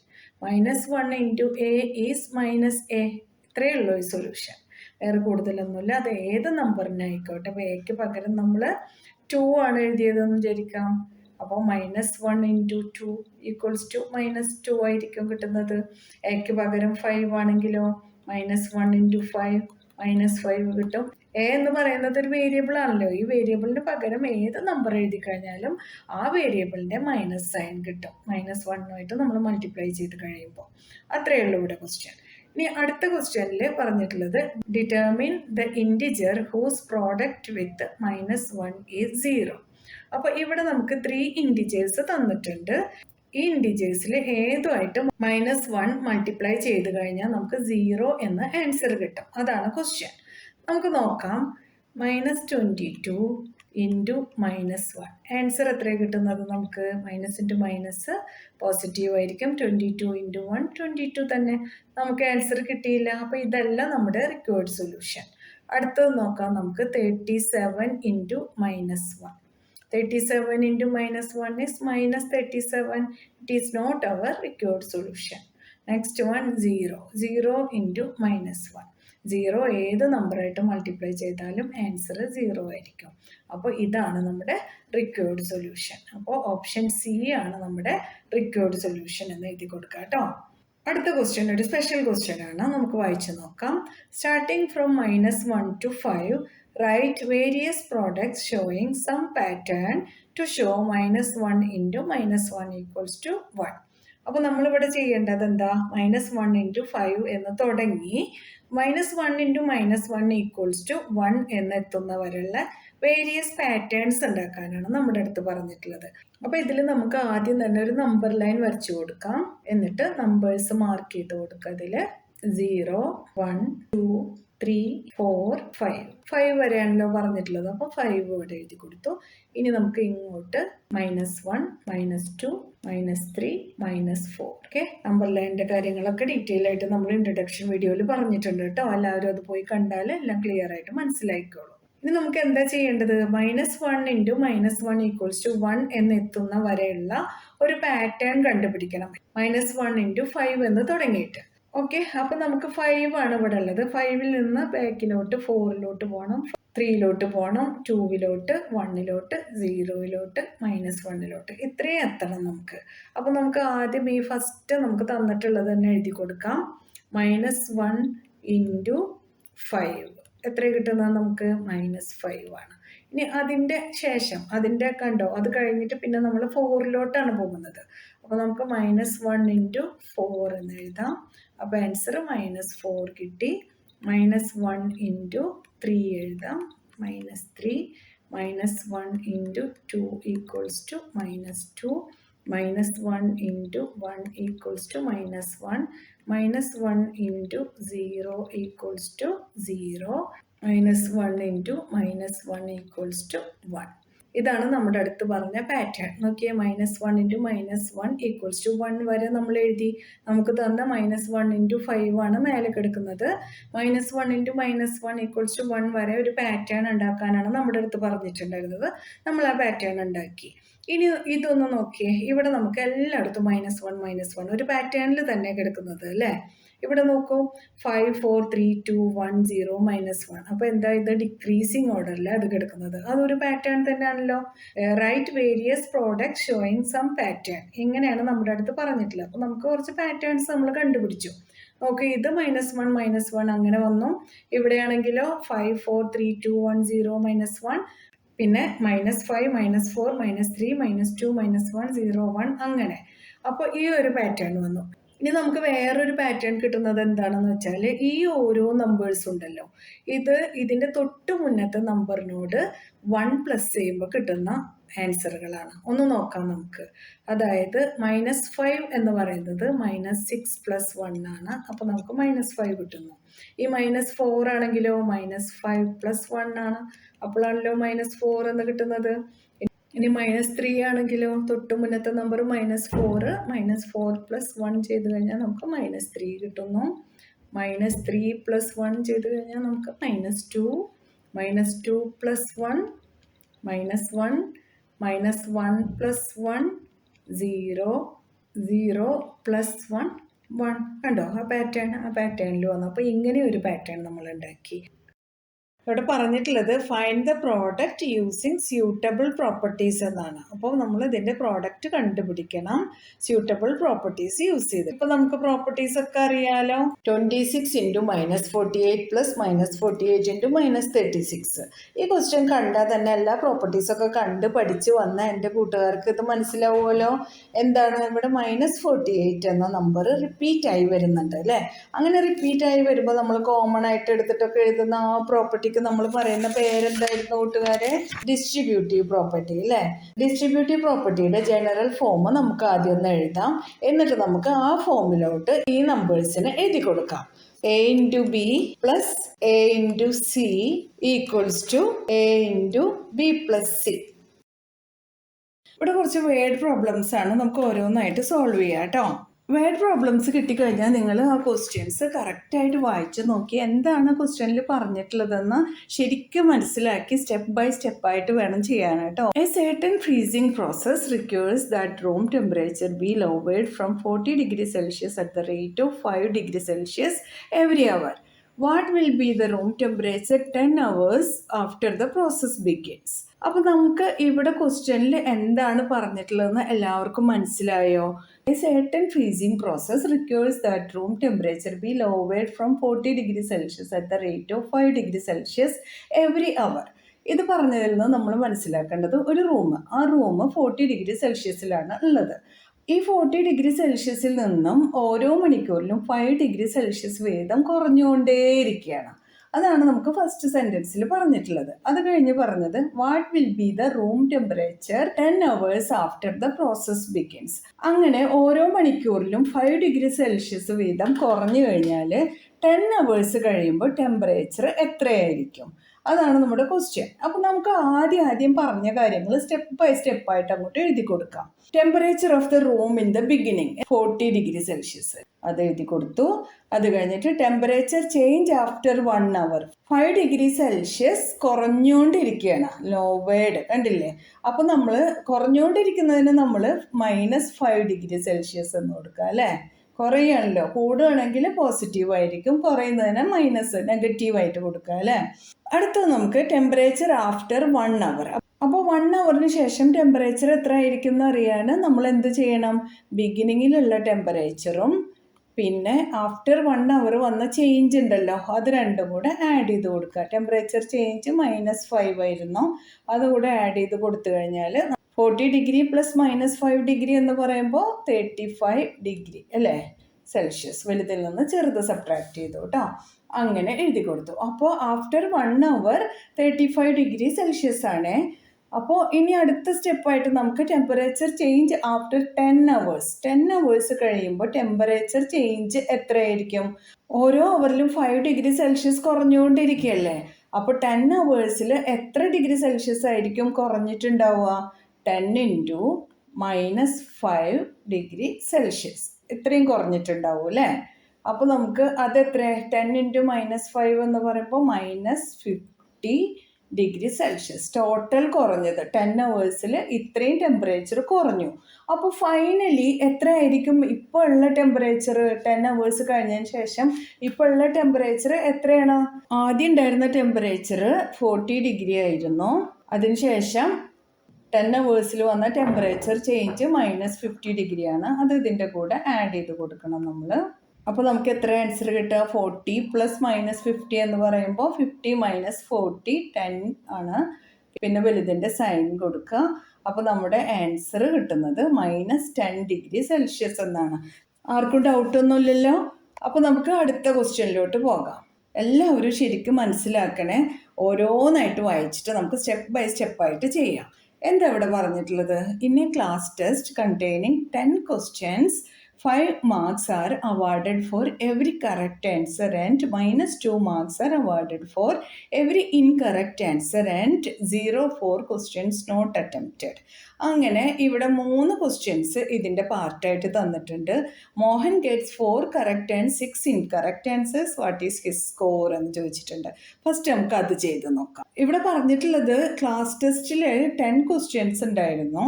-1 into A is -a. ഇത്രയേ ഉള്ളൂ ഈ സൊല്യൂഷൻ, വേറെ കൂടുതലൊന്നുമില്ല. അത് ഏത് നമ്പറിനായിക്കോട്ടെ. അപ്പോൾ എക്ക് പകരം നമ്മൾ 2 ആണ് എഴുതിയതെന്ന് വിചാരിക്കാം. അപ്പോൾ -1 ഇൻറ്റു 2 ഈക്വൽസ് ടു -2 ആയിരിക്കും കിട്ടുന്നത്. എക്ക് പകരം 5 ആണെങ്കിലോ -1 ഇൻറ്റു 5 -5 കിട്ടും. എ എന്ന് പറയുന്നത് ഒരു വേരിയബിൾ ആണല്ലോ. ഈ വേരിയബിളിന് പകരം ഏത് നമ്പർ എഴുതി കഴിഞ്ഞാലും ആ വേരിയബിളിൻ്റെ മൈനസ് സൈൻ കിട്ടും. -1 നമ്മൾ മൾട്ടിപ്ലൈ ചെയ്ത് കഴിയുമ്പോൾ. അത്രയേ ഉള്ളൂ ഇവിടെ ക്വസ്റ്റ്യൻ. ഇനി അടുത്ത ക്വസ്റ്റ്യനിൽ പറഞ്ഞിട്ടുള്ളത് determine the integer whose product with -1 is 0. അപ്പോൾ ഇവിടെ നമുക്ക് 3 ഇൻറ്റിജേഴ്സ് തന്നിട്ടുണ്ട്. ഈ ഇൻറ്റിജേഴ്സിൽ ഏതുമായിട്ട് -1 മൾട്ടിപ്ലൈ ചെയ്ത് കഴിഞ്ഞാൽ നമുക്ക് 0 എന്ന ആൻസർ കിട്ടും. അതാണ് ക്വസ്റ്റ്യൻ. നമുക്ക് നോക്കാം. -22 ഇൻറ്റു -1. ആൻസർ എത്രയാണ് കിട്ടുന്നത് നമുക്ക്? മൈനസ് ഇൻറ്റു മൈനസ് പോസിറ്റീവ് ആയിരിക്കും. 22 ഇൻറ്റു 1 22 തന്നെ. നമുക്ക് ആൻസർ കിട്ടിയില്ല. അപ്പോൾ ഇതല്ല നമ്മുടെ റിക്വയർഡ് സൊല്യൂഷൻ. അടുത്തത് നോക്കാം നമുക്ക്. 37 into -1. 37 into -1 is -37. It is not our required solution. Next one 0. 0 into -1. 0 ഏത് നമ്പറായിട്ട് മൾട്ടിപ്ലൈ ചെയ്താലും ആൻസർ 0 ആയിരിക്കും. അപ്പോൾ ഇതാണ് നമ്മുടെ റിക്വയർഡ് സൊല്യൂഷൻ. അപ്പോൾ ഓപ്ഷൻ സി ആണ് നമ്മുടെ റിക്വയർഡ് സൊല്യൂഷൻ എന്ന് എഴുതി കൊടുക്കുക കേട്ടോ. അടുത്ത ക്വസ്റ്റ്യൻ ഒരു സ്പെഷ്യൽ ക്വസ്റ്റ്യൻ ആണ്, നമുക്ക് വായിച്ചു നോക്കാം. Starting from -1 to 5 write various products showing some pattern to show -1 into -1 equals to 1. അപ്പോൾ നമ്മളിവിടെ ചെയ്യേണ്ടത് എന്താ? -1 into 5 എന്ന് തുടങ്ങി -1 into -1 equals to 1 എന്നെത്തുന്ന വരെയുള്ള വേരിയസ് പാറ്റേൺസ് ഉണ്ടാക്കാനാണ് നമ്മുടെ അടുത്ത് പറഞ്ഞിട്ടുള്ളത്. അപ്പോൾ ഇതിൽ നമുക്ക് ആദ്യം തന്നെ ഒരു നമ്പർ ലൈൻ വരച്ചു കൊടുക്കാം. എന്നിട്ട് നമ്പേഴ്സ് മാർക്ക് ചെയ്ത് കൊടുക്കുക. അതിൽ 0 1 2 3 4 5 വരെയാണല്ലോ പറഞ്ഞിട്ടുള്ളത്. അപ്പോൾ 5 ഇവിടെ എഴുതി കൊടുത്തു. ഇനി നമുക്ക് ഇങ്ങോട്ട് -1 -2 -3 -4. ഓക്കെ, നമ്പർ ലൈനിൻ്റെ കാര്യങ്ങളൊക്കെ ഡീറ്റെയിൽ ആയിട്ട് നമ്മൾ ഇൻട്രൊഡക്ഷൻ വീഡിയോയിൽ പറഞ്ഞിട്ടുണ്ട് കേട്ടോ. എല്ലാവരും അത് പോയി കണ്ടാൽ എല്ലാം ക്ലിയർ ആയിട്ട് മനസ്സിലായിക്കോളൂ. ഇനി നമുക്ക് എന്താ ചെയ്യേണ്ടത്? -1 into -1 equals to 1 എന്നെത്തുന്ന വരെയുള്ള ഒരു പാറ്റേൺ കണ്ടുപിടിക്കണം. -1 into 5 എന്ന് തുടങ്ങിയിട്ട്. ഓക്കെ, അപ്പം നമുക്ക് 5 ആണ് ഇവിടെ ഉള്ളത്. 5ൽ നിന്ന് ബാക്കിലോട്ട് 4ലോട്ട് പോകണം. 3 പോകണം, 2 1 0 -1 ഇത്രയും എത്തണം നമുക്ക്. അപ്പോൾ നമുക്ക് ആദ്യം ഈ ഫസ്റ്റ് നമുക്ക് തന്നിട്ടുള്ളത് തന്നെ എഴുതി കൊടുക്കാം. -1 × 5 എത്ര കിട്ടുന്നത് നമുക്ക്? -5 ആണ്. ഇനി അതിൻ്റെ ശേഷം അതിൻ്റെ കണ്ടോ, അത് കഴിഞ്ഞിട്ട് പിന്നെ നമ്മൾ 4 പോകുന്നത്. അപ്പോൾ നമുക്ക് -1 × 4 എന്ന് എഴുതാം. അപ്പോൾ ആൻസർ -4 കിട്ടി. -1 × 3 എഴുതാം, -3. -1 × 2 = -2. -1 × 1 = -1. -1 × 0 = 0. -1 × -1 = 1. ഇതാണ് നമ്മുടെ അടുത്ത് പറഞ്ഞ പാറ്റേൺ. നോക്കിയേ, -1 × -1 = 1 വരെ നമ്മൾ എഴുതി. നമുക്ക് തന്ന -1 × 5 ആണ് മേലെ കിടക്കുന്നത്. -1 × -1 = 1 വരെ ഒരു പാറ്റേൺ ഉണ്ടാക്കാനാണ് നമ്മുടെ അടുത്ത് പറഞ്ഞിട്ടുണ്ടായിരുന്നത്. നമ്മൾ ആ പാറ്റേൺ ഉണ്ടാക്കി. ഇനി ഇതൊന്ന് നോക്കിയേ, ഇവിടെ നമുക്ക് എല്ലായിടത്തും -1 ഒരു പാറ്റേണിൽ തന്നെ കിടക്കുന്നത് അല്ലേ. ഇവിടെ നോക്കൂ, 5 4 3 2 1 0 -1. അപ്പോൾ എന്താ, ഇത് ഡിക്രീസിങ് ഓർഡറിൽ അത് കിടക്കുന്നത്. അതൊരു പാറ്റേൺ തന്നെയാണല്ലോ. Right various product showing some pattern, ഇങ്ങനെയാണ് നമ്മുടെ അടുത്ത് പറഞ്ഞിട്ടുള്ളത്. അപ്പോൾ നമുക്ക് കുറച്ച് പാറ്റേൺസ് നമ്മൾ കണ്ടുപിടിച്ചു. ഓക്കെ, ഇത് -1 -1 അങ്ങനെ വന്നു. ഇവിടെയാണെങ്കിലോ 5 4 3 2 1 0 -1, പിന്നെ -5 -4 -3 -2 -1 0 1 അങ്ങനെ. അപ്പോൾ ഈ ഒരു പാറ്റേൺ വന്നു. ഇനി നമുക്ക് വേറൊരു പാറ്റേൺ കിട്ടുന്നത് എന്താണെന്ന് വെച്ചാൽ, ഈ ഓരോ നമ്പേഴ്സ് ഉണ്ടല്ലോ, ഇതിൻ്റെ തൊട്ട് മുന്നത്തെ നമ്പറിനോട് 1 പ്ലസ് ചെയ്യുമ്പോൾ കിട്ടുന്ന ആൻസറുകളാണ്. ഒന്ന് നോക്കാം നമുക്ക്. അതായത് -5 എന്ന് പറയുന്നത് -6 + 1 ആണ്. അപ്പോൾ നമുക്ക് -5 കിട്ടുന്നു. ഈ -4 ആണെങ്കിലോ -5 + 1 ആണ്. അപ്പോഴാണല്ലോ -4 എന്ന് കിട്ടുന്നത്. ഇനി -3 ആണെങ്കിലോ തൊട്ട് മുന്നത്തെ നമ്പർ -4 + 1 ചെയ്ത് കഴിഞ്ഞാൽ നമുക്ക് -3 കിട്ടുന്നു. -3 + 1 ചെയ്ത് കഴിഞ്ഞാൽ നമുക്ക് -2 -2 + 1 -1 -1 + 1 0 0 + 1 1. കണ്ടോ ആ പാറ്റേണിൽ വന്നു. അപ്പോൾ ഇങ്ങനെ ഒരു പാറ്റേൺ നമ്മൾ ഉണ്ടാക്കി. ഇവിടെ പറഞ്ഞിട്ടുള്ളത് find the product using suitable properties എന്നാണ്. അപ്പോൾ നമ്മൾ ഇതിൻ്റെ പ്രോഡക്റ്റ് കണ്ടുപിടിക്കണം സ്യൂട്ടബിൾ പ്രോപ്പർട്ടീസ് യൂസ് ചെയ്ത്. ഇപ്പോൾ നമുക്ക് പ്രോപ്പർട്ടീസ് ഒക്കെ അറിയാലോ. 26 × -48 + -48 × -36. ഈ ക്വസ്റ്റ്യൻ കണ്ടാൽ തന്നെ എല്ലാ പ്രോപ്പർട്ടീസൊക്കെ കണ്ട് പഠിച്ച് വന്ന എൻ്റെ കൂട്ടുകാർക്ക് ഇത് മനസ്സിലാവുമല്ലോ. എന്താണ് ഇവിടെ -48 എന്ന നമ്പർ റിപ്പീറ്റായി വരുന്നുണ്ട് അല്ലേ. അങ്ങനെ റിപ്പീറ്റായി വരുമ്പോൾ നമ്മൾ കോമൺ ആയിട്ട് എടുത്തിട്ടൊക്കെ എഴുതുന്ന ആ പ്രോപ്പർട്ടിക്ക് നമ്മൾ പറയുന്ന പേരെന്തായിരുന്നു കൂട്ടുകാരെ? ഡിസ്ട്രിബ്യൂട്ടീവ് പ്രോപ്പർട്ടി അല്ലേ. ഡിസ്ട്രിബ്യൂട്ടീവ് പ്രോപ്പർട്ടിയുടെ ജനറൽ ഫോം നമുക്ക് ആദ്യം ഒന്ന് എഴുതാം. എന്നിട്ട് നമുക്ക് ആ ഫോമിലോട്ട് ഈ നമ്പേഴ്സിന് എഴുതി കൊടുക്കാം. A × B + A × C = A × B + C. ഇവിടെ കുറച്ച് വേർഡ് പ്രോബ്ലംസ് ആണ്, നമുക്ക് ഓരോന്നായിട്ട് സോൾവ് ചെയ്യാം കേട്ടോ. വേർഡ് പ്രോബ്ലംസ് കിട്ടിക്കഴിഞ്ഞാൽ നിങ്ങൾ ആ ക്വസ്റ്റ്യൻസ് കറക്റ്റായിട്ട് വായിച്ച് നോക്കി എന്താണ് ക്വസ്റ്റ്യനിൽ പറഞ്ഞിട്ടുള്ളതെന്ന് ശരിക്കും മനസ്സിലാക്കി സ്റ്റെപ്പ് ബൈ സ്റ്റെപ്പായിട്ട് വേണം ചെയ്യാൻ കേട്ടോ. A certain freezing process requires that room temperature be lowered from 40°C at the rate of 5°C every hour. What will be the room temperature 10 hours after the process begins? അപ്പോൾ നമുക്ക് ഇവിടെ ക്വസ്റ്റ്യനിൽ എന്താണ് പറഞ്ഞിട്ടുള്ളതെന്ന് എല്ലാവർക്കും മനസ്സിലായോ? A certain freezing process requires that room temperature be lowered from 40°C at the rate of 5°C every hour. ഇത് പറഞ്ഞതിൽ നിന്ന് നമ്മൾ മനസ്സിലാക്കേണ്ടത് ഒരു ആ റൂം 40°C ഉള്ളത്. ഈ 40°C നിന്നും ഓരോ മണിക്കൂറിലും 5°C വീതം കുറഞ്ഞുകൊണ്ടേയിരിക്കുകയാണ്. അതാണ് നമുക്ക് ഫസ്റ്റ് സെൻറ്റൻസിൽ പറഞ്ഞിട്ടുള്ളത്. അത് കഴിഞ്ഞ് പറഞ്ഞത് what will be the room temperature 10 hours after the process begins. അങ്ങനെ ഓരോ മണിക്കൂറിലും 5°C വീതം കുറഞ്ഞു കഴിഞ്ഞാൽ 10 hours കഴിയുമ്പോൾ ടെമ്പറേച്ചർ എത്രയായിരിക്കും? അതാണ് നമ്മുടെ ക്വസ്റ്റ്യൻ. അപ്പോൾ നമുക്ക് ആദ്യം പറഞ്ഞ കാര്യങ്ങൾ സ്റ്റെപ്പ് ബൈ സ്റ്റെപ്പായിട്ട് അങ്ങോട്ട് എഴുതി കൊടുക്കാം. Temperature of the room in the beginning 40°C അത് എഴുതി കൊടുത്തു. അത് കഴിഞ്ഞിട്ട് temperature change after 1 hour 5°C കുറഞ്ഞുകൊണ്ടിരിക്കുകയാണ്, ലോവേഡ് കണ്ടില്ലേ. അപ്പോൾ നമ്മൾ കുറഞ്ഞുകൊണ്ടിരിക്കുന്നതിന് നമ്മൾ -5°C എന്ന് കൊടുക്കുക അല്ലേ. കുറയുകയാണല്ലോ. കൂടുകയാണെങ്കിൽ പോസിറ്റീവ് ആയിരിക്കും, കുറയുന്നതിന് നെഗറ്റീവായിട്ട് കൊടുക്കുക അല്ലേ. അടുത്തത് നമുക്ക് ടെമ്പറേച്ചർ ആഫ്റ്റർ 1 hour. അപ്പോൾ 1 hourന് ശേഷം ടെമ്പറേച്ചർ എത്ര ആയിരിക്കും എന്ന് അറിയാൻ നമ്മൾ എന്ത് ചെയ്യണം? ബിഗിനിങ്ങിലുള്ള ടെമ്പറേച്ചറും പിന്നെ ആഫ്റ്റർ 1 hour വന്ന ചേഞ്ച് ഉണ്ടല്ലോ, അത് രണ്ടും കൂടെ ആഡ് ചെയ്ത് കൊടുക്കുക. ടെമ്പറേച്ചർ ചേഞ്ച് -5 ആയിരുന്നു, അതുകൂടെ ആഡ് ചെയ്ത് കൊടുത്തു കഴിഞ്ഞാൽ 40 ഡിഗ്രി പ്ലസ് -5 ഡിഗ്രി എന്ന് പറയുമ്പോൾ 35 ഡിഗ്രി അല്ലേ, സെൽഷ്യസ്. വലുതിൽ നിന്ന് ചെറുത് സബ്ട്രാക്ട് ചെയ്തു കേട്ടോ. അങ്ങനെ എഴുതി കൊടുത്തു. അപ്പോൾ ആഫ്റ്റർ 1 hour 35 ഡിഗ്രി സെൽഷ്യസ് ആണ്. അപ്പോൾ ഇനി അടുത്ത സ്റ്റെപ്പായിട്ട് നമുക്ക് temperature change after 10 hours. 10 hours കഴിയുമ്പോൾ ടെമ്പറേച്ചർ ചേഞ്ച് എത്രയായിരിക്കും? ഓരോ അവറിലും 5 ഡിഗ്രി സെൽഷ്യസ് കുറഞ്ഞുകൊണ്ടിരിക്കുകയല്ലേ. അപ്പോൾ 10 hours എത്ര ഡിഗ്രി സെൽഷ്യസ് ആയിരിക്കും കുറഞ്ഞിട്ടുണ്ടാവുക? 10 × -5 ഡിഗ്രി സെൽഷ്യസ്, ഇത്രയും കുറഞ്ഞിട്ടുണ്ടാവും അല്ലേ. അപ്പോൾ നമുക്ക് അതെത്ര? 10 × -5 എന്ന് പറയുമ്പോൾ -50 ഡിഗ്രി സെൽഷ്യസ് ടോട്ടൽ കുറഞ്ഞത്. 10 hours ഇത്രയും ടെമ്പറേച്ചർ കുറഞ്ഞു. അപ്പോൾ ഫൈനലി എത്ര ആയിരിക്കും ഇപ്പോൾ ഉള്ള ടെമ്പറേച്ചർ? 10 hours കഴിഞ്ഞതിന് ശേഷം ഇപ്പോൾ ഉള്ള ടെമ്പറേച്ചർ എത്രയാണ്? ആദ്യം ഉണ്ടായിരുന്ന ടെമ്പറേച്ചർ 40 ഡിഗ്രി ആയിരുന്നു. അതിനുശേഷം 10 hours വന്ന ടെമ്പറേച്ചർ ചേഞ്ച് -50 ഡിഗ്രിയാണ്. അത് ഇതിൻ്റെ കൂടെ ആഡ് ചെയ്ത് കൊടുക്കണം നമ്മൾ. അപ്പോൾ നമുക്ക് എത്ര ആൻസർ കിട്ടുക? 40 + -50 എന്ന് പറയുമ്പോൾ 50 - 40 10 ആണ്. പിന്നെ വലുതിൻ്റെ സൈൻ കൊടുക്കുക. അപ്പോൾ നമ്മുടെ ആൻസർ കിട്ടുന്നത് -10 ഡിഗ്രി സെൽഷ്യസ് എന്നാണ്. ആർക്കും ഡൗട്ടൊന്നുമില്ലല്ലോ. അപ്പോൾ നമുക്ക് അടുത്ത ക്വസ്റ്റ്യനിലോട്ട് പോകാം. എല്ലാവരും ശരിക്കും മനസ്സിലാക്കണേ. ഓരോന്നായിട്ട് വായിച്ചിട്ട് നമുക്ക് സ്റ്റെപ്പ് ബൈ സ്റ്റെപ്പായിട്ട് ചെയ്യാം. എന്താ ഇവിടെ പറഞ്ഞിട്ടുള്ളത്? In A class test containing 10 questions, 5 marks are awarded for every correct answer and -2 marks are awarded for every incorrect answer and 0 for questions not attempted. അങ്ങനെ ഇവിടെ 3 questions ഇതിൻ്റെ പാർട്ടായിട്ട് തന്നിട്ടുണ്ട്. Mohan gets 4 correct and 6 incorrect answers. What is his score എന്ന് ചോദിച്ചിട്ടുണ്ട്. First നമുക്ക് അത് ചെയ്ത് നോക്കാം. ഇവിടെ പറഞ്ഞിട്ടുള്ളത് ക്ലാസ് ടെസ്റ്റിൽ 10 questions ഉണ്ടായിരുന്നു.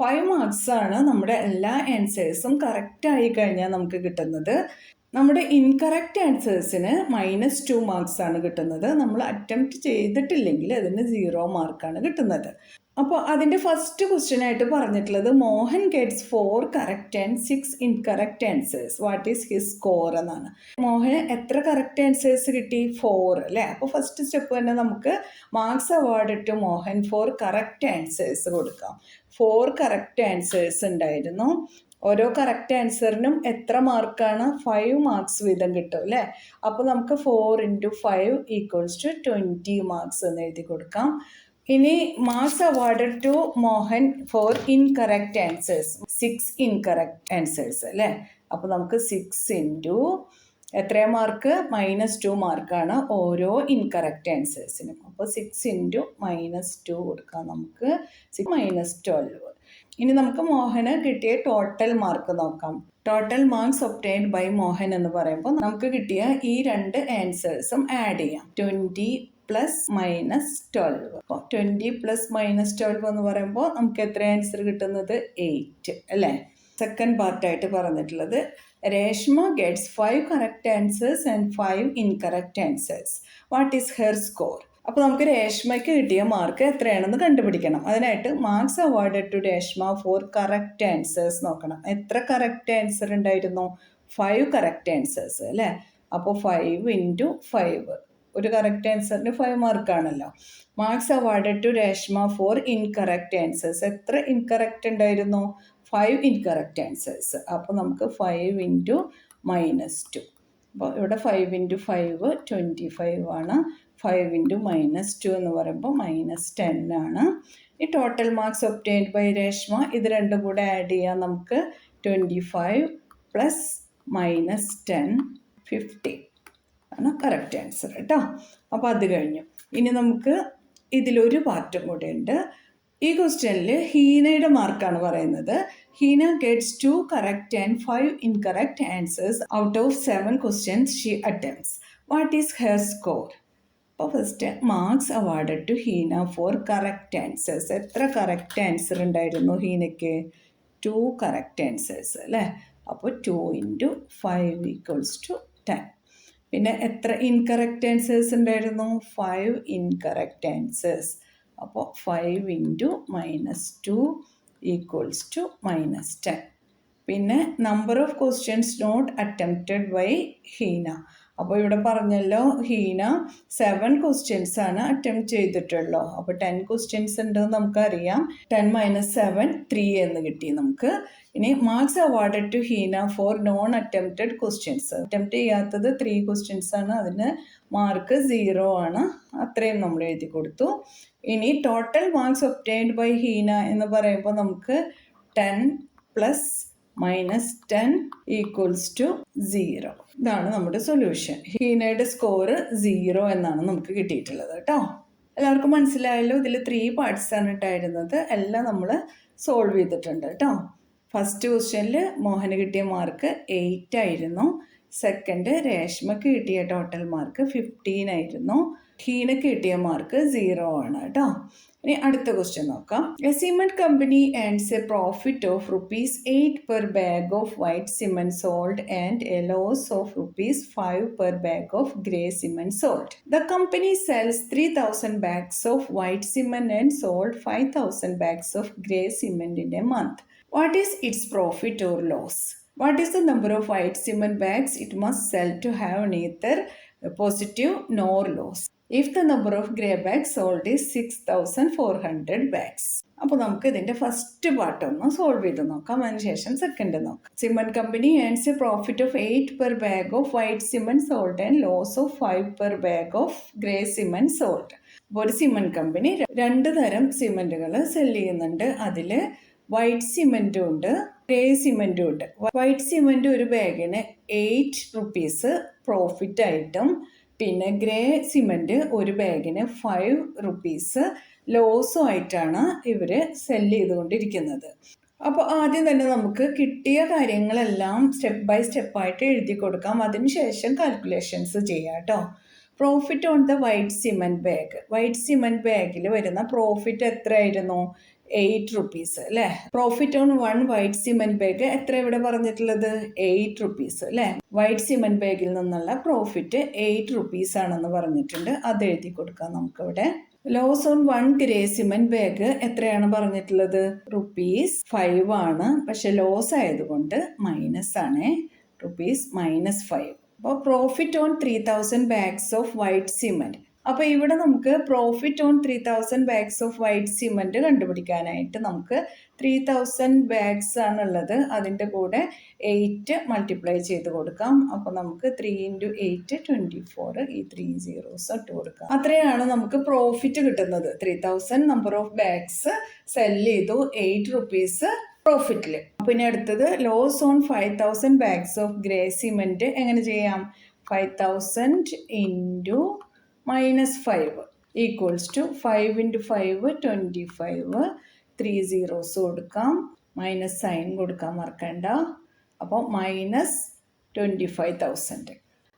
5 marks ആണ് നമ്മുടെ എല്ലാ ആൻസേഴ്സും കറക്റ്റ് ആയി കഴിഞ്ഞാൽ നമുക്ക് കിട്ടുന്നത്. നമ്മുടെ ഇൻകറക്റ്റ് ആൻസേഴ്സിന് -2 marks ആണ് കിട്ടുന്നത്. നമ്മൾ അറ്റംപ്റ്റ് ചെയ്തിട്ടില്ലെങ്കിൽ അതിന് 0 മാർക്കാണ് കിട്ടുന്നത്. അപ്പോൾ അതിൻ്റെ ഫസ്റ്റ് ക്വസ്റ്റ്യൻ ആയിട്ട് പറഞ്ഞിട്ടുള്ളത് Mohan gets 4 correct and 6 incorrect answers. What is his score എന്നാണ്. മോഹന് എത്ര കറക്റ്റ് ആൻസേഴ്സ് കിട്ടി? 4 അല്ലേ. അപ്പോൾ ഫസ്റ്റ് സ്റ്റെപ്പ് തന്നെ നമുക്ക് marks award to Mohan 4 correct answers കൊടുക്കാം. 4 correct answers ഉണ്ടായിരുന്നു. ഓരോ കറക്റ്റ് ആൻസറിനും എത്ര മാർക്കാണ്? 5 marks വീതം കിട്ടും അല്ലേ. അപ്പോൾ നമുക്ക് 4 × 5 = 20 marks എന്ന് എഴുതി കൊടുക്കാം. ഇനി marks award to Mohan for incorrect answers, 6 incorrect answers അല്ലേ. അപ്പോൾ നമുക്ക് 6 × എത്രയാ മാർക്ക്? -2 മാർക്കാണ് ഓരോ ഇൻകറക്റ്റ് ആൻസേഴ്സിനും. അപ്പോൾ 6 × -2 കൊടുക്കാം നമുക്ക്. -12. ഇനി നമുക്ക് മോഹന് കിട്ടിയ ടോട്ടൽ മാർക്ക് നോക്കാം. Total marks obtained by Mohan എന്ന് പറയുമ്പോൾ നമുക്ക് കിട്ടിയ ഈ 2 ആൻസേഴ്സും ആഡ് ചെയ്യാം. 20 + -12. അപ്പോൾ 20 + -12 എന്ന് പറയുമ്പോൾ നമുക്ക് എത്ര ആൻസർ കിട്ടുന്നത്? 8 അല്ലേ. സെക്കൻഡ് പാർട്ടായിട്ട് പറഞ്ഞിട്ടുള്ളത് Reshma gets 5 correct answers and 5 incorrect answers. What is her score? അപ്പോൾ നമുക്ക് രേഷ്മയ്ക്ക് കിട്ടിയ മാർക്ക് എത്രയാണെന്ന് കണ്ടുപിടിക്കണം. അതിനായിട്ട് marks award to Reshma for correct answers നോക്കണം. എത്ര കറക്റ്റ് ആൻസർ ഉണ്ടായിരുന്നു? 5 correct answers അല്ലേ. അപ്പോൾ 5 × 5, ഒരു കറക്റ്റ് ആൻസറിന് 5 മാർക്കാണല്ലോ. Marks award to Reshma for incorrect answers. എത്ര ഇൻകറക്റ്റ് ഉണ്ടായിരുന്നു? 5 incorrect answers. അപ്പോൾ നമുക്ക് 5 × -2. അപ്പോൾ ഇവിടെ 5 × 5 25 ആണ്. 5 × -2 എന്ന് പറയുമ്പോൾ -10 ആണ്. ഈ total marks obtained by Reshma ഇത് രണ്ടും കൂടെ ആഡ് ചെയ്യാൻ നമുക്ക് 25 + -10 50 ആണ് കറക്റ്റ് ആൻസർ കേട്ടോ. അപ്പോൾ അത് കഴിഞ്ഞു. ഇനി നമുക്ക് ഇതിലൊരു പാർട്ടും കൂടെ ഉണ്ട്. ഈ ക്വസ്റ്റ്യനിൽ ഹീനയുടെ മാർക്കാണ് പറയുന്നത്. ഹീന gets 2 correct and 5 incorrect answers out of 7 questions she attempts. What is her score? അപ്പോൾ first marks award to Heena for correct answers. എത്ര കറക്റ്റ് ആൻസർ ഉണ്ടായിരുന്നു ഹീനയ്ക്ക്? 2 correct answers അല്ലേ. അപ്പോൾ 2 × 5 = 10. പിന്നെ എത്ര ഇൻകറക്റ്റ് ആൻസേഴ്സ് ഉണ്ടായിരുന്നു? 5 ഇൻകറക്റ്റ് ആൻസേഴ്സ്. അപ്പോൾ 5 × -2 = -10. പിന്നെ number of questions not attempted by Heena. അപ്പോൾ ഇവിടെ പറഞ്ഞല്ലോ ഹീന 7 ക്വസ്റ്റ്യൻസ് ആണ് അറ്റംപ്റ്റ് ചെയ്തിട്ടുള്ളൂ. അപ്പോൾ 10 ക്വസ്റ്റ്യൻസ് ഉണ്ടെന്ന് നമുക്കറിയാം. 10 - 7 3 എന്ന് കിട്ടി നമുക്ക്. ഇനി marks awarded to Heena for non attempted questions. Attempt ചെയ്യാത്തത് 3 ക്വസ്റ്റ്യൻസ് ആണ്, അതിന് മാർക്ക് 0 ആണ്. അത്രയും നമ്മൾ എഴുതി കൊടുത്തു. ഇനി ടോട്ടൽ മാർക്സ് ഒബ്റ്റൈൻഡ് ബൈ ഹീന എന്ന് പറയുമ്പോൾ നമുക്ക് 10 + -10 = 0. ഇതാണ് നമ്മുടെ സൊല്യൂഷൻ. ഹീനയുടെ സ്കോർ 0 എന്നാണ് നമുക്ക് കിട്ടിയിട്ടുള്ളത് കേട്ടോ. എല്ലാവർക്കും മനസ്സിലായല്ലോ. ഇതിൽ 3 പാർട്സ് ആണ് ഉണ്ടായിരുന്നത്. എല്ലാം നമ്മൾ സോൾവ് ചെയ്തിട്ടുണ്ട് കേട്ടോ. ഫസ്റ്റ് ക്വസ്റ്റ്യനിൽ മോഹന് കിട്ടിയ മാർക്ക് 8 ആയിരുന്നു. സെക്കൻഡ് രേഷ്മക്ക് കിട്ടിയ ടോട്ടൽ മാർക്ക് 15 ആയിരുന്നു. ഹീനക്ക് കിട്ടിയ മാർക്ക് 0 ആണ് കേട്ടോ. ഇനി അടുത്ത ക്വസ്റ്റ്യൻ നോക്കാം. A cement company earns A profit of ₹8 per bag of white cement salt and a loss of ₹5 per bag of grey cement salt. The company sells 3,000 bags of white cement and sold 5,000 bags of grey cement in a month. What is its profit or loss? What is the number of white cement bags it must sell to have neither positive nor loss if the number of grey bags sold is 6,400 bags? അപ്പോൾ നമുക്ക് ഇതിൻ്റെ first part ഒന്ന് solve ചെയ്ത് നോക്കാം. അതിനുശേഷം second നോക്കാം. Cement company earns A profit of 8 per bag of white cement salt and loss of 5 per bag of grey cement salt. അപ്പോൾ ഒരു സിമെന്റ് കമ്പനി 2 തരം സിമെന്റുകൾ സെല് ചെയ്യുന്നുണ്ട്. അതിൽ വൈറ്റ് സിമെന്റും ഉണ്ട്, ഗ്രേ സിമെന്റും ഉണ്ട്. വൈറ്റ് സിമെന്റ് ഒരു ബാഗിന് 8 rupees പ്രോഫിറ്റ് ആയിട്ടും പിന്നെ ഗ്രേ സിമെന്റ് ഒരു ബാഗിന് 5 rupees ലോസും ആയിട്ടാണ് ഇവർ സെല് ചെയ്തുകൊണ്ടിരിക്കുന്നത്. അപ്പോൾ ആദ്യം തന്നെ നമുക്ക് കിട്ടിയ കാര്യങ്ങളെല്ലാം സ്റ്റെപ്പ് ബൈ സ്റ്റെപ്പായിട്ട് എഴുതി കൊടുക്കാം. അതിനുശേഷം കാൽക്കുലേഷൻസ് ചെയ്യാം കേട്ടോ. Profit on the white cement bag. White cement ബാഗിൽ വരുന്ന പ്രോഫിറ്റ് എത്രയായിരുന്നു? 8 rupees അല്ലേ. Profit on 1 white cement bag എത്ര ഇവിടെ പറഞ്ഞിട്ടുള്ളത്? 8 rupees അല്ലേ. വൈറ്റ് സിമെന്റ് ബാഗിൽ നിന്നുള്ള പ്രോഫിറ്റ് 8 rupees ആണെന്ന് പറഞ്ഞിട്ടുണ്ട്. അത് എഴുതി കൊടുക്കാം നമുക്കിവിടെ. Loss on 1 grey cement bag എത്രയാണ് പറഞ്ഞിട്ടുള്ളത്? ₹5 ആണ്. പക്ഷെ ലോസ് ആയതുകൊണ്ട് മൈനസ് ആണ്, ₹-5. അപ്പോൾ profit on 3,000 bags of white cement. അപ്പോൾ ഇവിടെ നമുക്ക് profit on 3,000 bags of white cement കണ്ടുപിടിക്കാനായിട്ട് നമുക്ക് 3,000 bags ആണുള്ളത്. അതിൻ്റെ കൂടെ 8 മൾട്ടിപ്ലൈ ചെയ്ത് കൊടുക്കാം. അപ്പോൾ നമുക്ക് 3 × 8 24, ഈ 3 zeros ഇട്ട് കൊടുക്കാം. അത്രയാണ് നമുക്ക് പ്രോഫിറ്റ് കിട്ടുന്നത്. 3,000 നമ്പർ ഓഫ് ബാഗ്സ് സെല് ചെയ്തു, 8 rupees പ്രോഫിറ്റിൽ. പിന്നെ അടുത്തത് loss on 5,000 bags of grey cement. എങ്ങനെ ചെയ്യാം? 5,000 × -5 = 5 × 5 25, 3 zeros കൊടുക്കാം, മൈനസ് സൈൻ കൊടുക്കാൻ മറക്കണ്ട. അപ്പോൾ -25,000.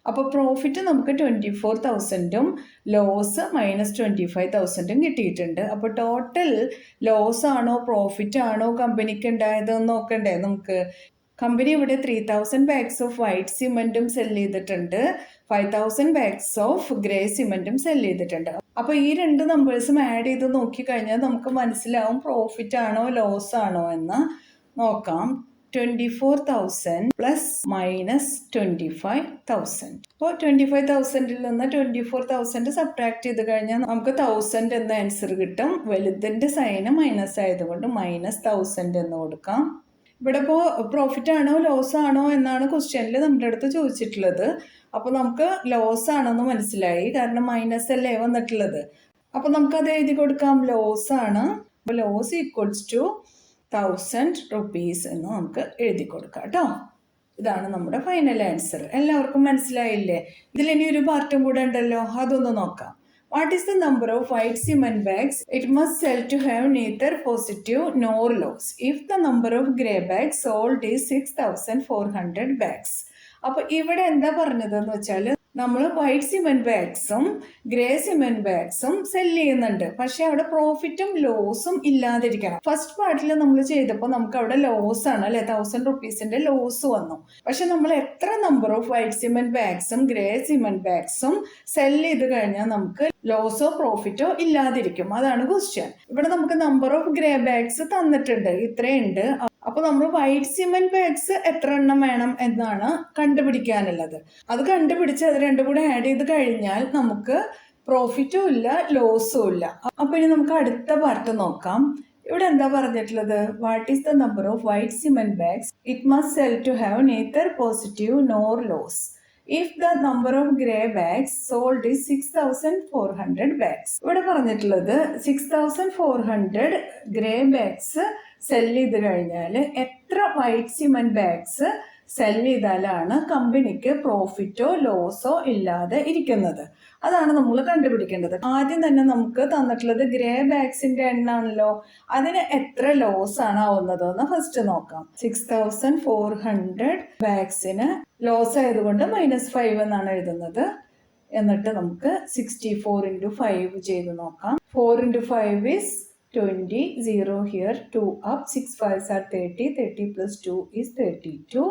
അപ്പോൾ പ്രോഫിറ്റ് നമുക്ക് 24,000ഉം ലോസ് -25,000ഉം കിട്ടിയിട്ടുണ്ട്. അപ്പോൾ ടോട്ടൽ ലോസ് ആണോ പ്രോഫിറ്റ് ആണോ കമ്പനിക്ക് ഉണ്ടായതെന്ന് നോക്കണ്ടേ നമുക്ക്. കമ്പനി ഇവിടെ 3,000 bags ഓഫ് വൈറ്റ് സിമെന്റും സെല് ചെയ്തിട്ടുണ്ട്, 5,000 bags ഓഫ് ഗ്രേ സിമെന്റും സെല് ചെയ്തിട്ടുണ്ട്. അപ്പോൾ ഈ 2 നമ്പേഴ്സും ആഡ് ചെയ്ത് നോക്കിക്കഴിഞ്ഞാൽ നമുക്ക് മനസ്സിലാവും പ്രോഫിറ്റ് ആണോ ലോസ് ആണോ എന്ന്. നോക്കാം. 24,000 + -25,000. അപ്പോൾ 25,000ൽ നിന്ന് 24,000 സബ്ട്രാക്ട് ചെയ്ത് കഴിഞ്ഞാൽ നമുക്ക് 1000 എന്ന ആൻസർ കിട്ടും. വലുതിൻ്റെ സൈന് മൈനസ് ആയതുകൊണ്ട് -1000 എന്ന് കൊടുക്കാം. ഇവിടെ ഇപ്പോൾ പ്രോഫിറ്റ് ആണോ ലോസ് ആണോ എന്നാണ് ക്വസ്റ്റ്യനിൽ നമ്മുടെ അടുത്ത് ചോദിച്ചിട്ടുള്ളത്. അപ്പോൾ നമുക്ക് ലോസ് ആണെന്ന് മനസ്സിലായി, കാരണം മൈനസ് അല്ലേ വന്നിട്ടുള്ളത്. അപ്പോൾ നമുക്കത് എഴുതി കൊടുക്കാം. ലോസ് ആണ്. അപ്പോൾ ലോസ് = 1,000 rupees എന്ന് നമുക്ക് എഴുതി കൊടുക്കാം കേട്ടോ. ഇതാണ് നമ്മുടെ ഫൈനൽ ആൻസർ. എല്ലാവർക്കും മനസ്സിലായില്ലേ? ഇതിലിനി ഒരു പാർട്ടും കൂടെ ഉണ്ടല്ലോ, അതൊന്ന് നോക്കാം. What is the number of white cement bags it must sell to have neither positive nor loss if the number of grey bags sold is 6,400 bags? അപ്പോൾ ഇവിടെ എന്താ പറഞ്ഞതെന്ന് വെച്ചാൽ നമ്മൾ വൈറ്റ് സിമെന്റ് ബാഗ്സും ഗ്രേ സിമെന്റ് ബാഗ്സും സെല് ചെയ്യുന്നുണ്ട്. പക്ഷെ അവിടെ പ്രോഫിറ്റും ലോസും ഇല്ലാതിരിക്കണം. ഫസ്റ്റ് പാർട്ടിൽ നമ്മൾ ചെയ്തപ്പോൾ നമുക്ക് അവിടെ ലോസ് ആണ് അല്ലെ, 1000 rupeesന്റെ ലോസ് വന്നു. പക്ഷെ നമ്മൾ എത്ര നമ്പർ ഓഫ് വൈറ്റ് സിമെന്റ് ബാഗ്സും ഗ്രേ സിമെന്റ് ബാഗ്സും സെല് ചെയ്ത് കഴിഞ്ഞാൽ നമുക്ക് ലോസോ പ്രോഫിറ്റോ ഇല്ലാതിരിക്കും. അതാണ് ക്വസ്റ്റ്യൻ. ഇവിടെ നമുക്ക് നമ്പർ ഓഫ് ഗ്രേ ബാഗ്സ് തന്നിട്ടുണ്ട്, ഇത്രയുണ്ട്. അപ്പൊ നമ്മൾ വൈറ്റ് സിമെന്റ് ബാഗ്സ് എത്ര എണ്ണം വേണം എന്നാണ് കണ്ടുപിടിക്കാനുള്ളത്. അത് കണ്ടുപിടിച്ച് അത് രണ്ടും കൂടെ ആഡ് ചെയ്ത് കഴിഞ്ഞാൽ നമുക്ക് പ്രോഫിറ്റും ഇല്ല ലോസും ഇല്ല. അപ്പൊ ഇനി നമുക്ക് അടുത്ത പാർട്ട് നോക്കാം. ഇവിടെ എന്താ പറഞ്ഞിട്ടുള്ളത്? What is the number of white cement bags it must sell to have neither positive nor loss if the number of grey bags sold is 6400 bags. ഇവിടെ പറഞ്ഞിട്ടുള്ളത് 6400 ഗ്രേ ബാഗ്സ് സെല് ചെയ്ത് കഴിഞ്ഞാൽ എത്ര വൈറ്റ് സിമെന്റ് ബാഗ്സ് സെല് ചെയ്താലാണ് കമ്പനിക്ക് പ്രോഫിറ്റോ ലോസോ ഇല്ലാതെ ഇരിക്കുന്നത്. അതാണ് നമ്മൾ കണ്ടുപിടിക്കേണ്ടത്. ആദ്യം തന്നെ നമുക്ക് തന്നിട്ടുള്ളത് ഗ്രേ ബാഗ്സിന്റെ എണ്ണാണല്ലോ, അതിന് എത്ര ലോസ് ആണ് ആവുന്നത് എന്ന് ഫസ്റ്റ് നോക്കാം. 6400 ബാഗ്സിന് ലോസ് ആയതുകൊണ്ട് -5 എന്നാണ് എഴുതുന്നത്. എന്നിട്ട് നമുക്ക് 64 into 5 ചെയ്ത് നോക്കാം. 4 into 5 is 20, 0 here, 2 up, 6 5s are 30, 30 plus 2 is 32.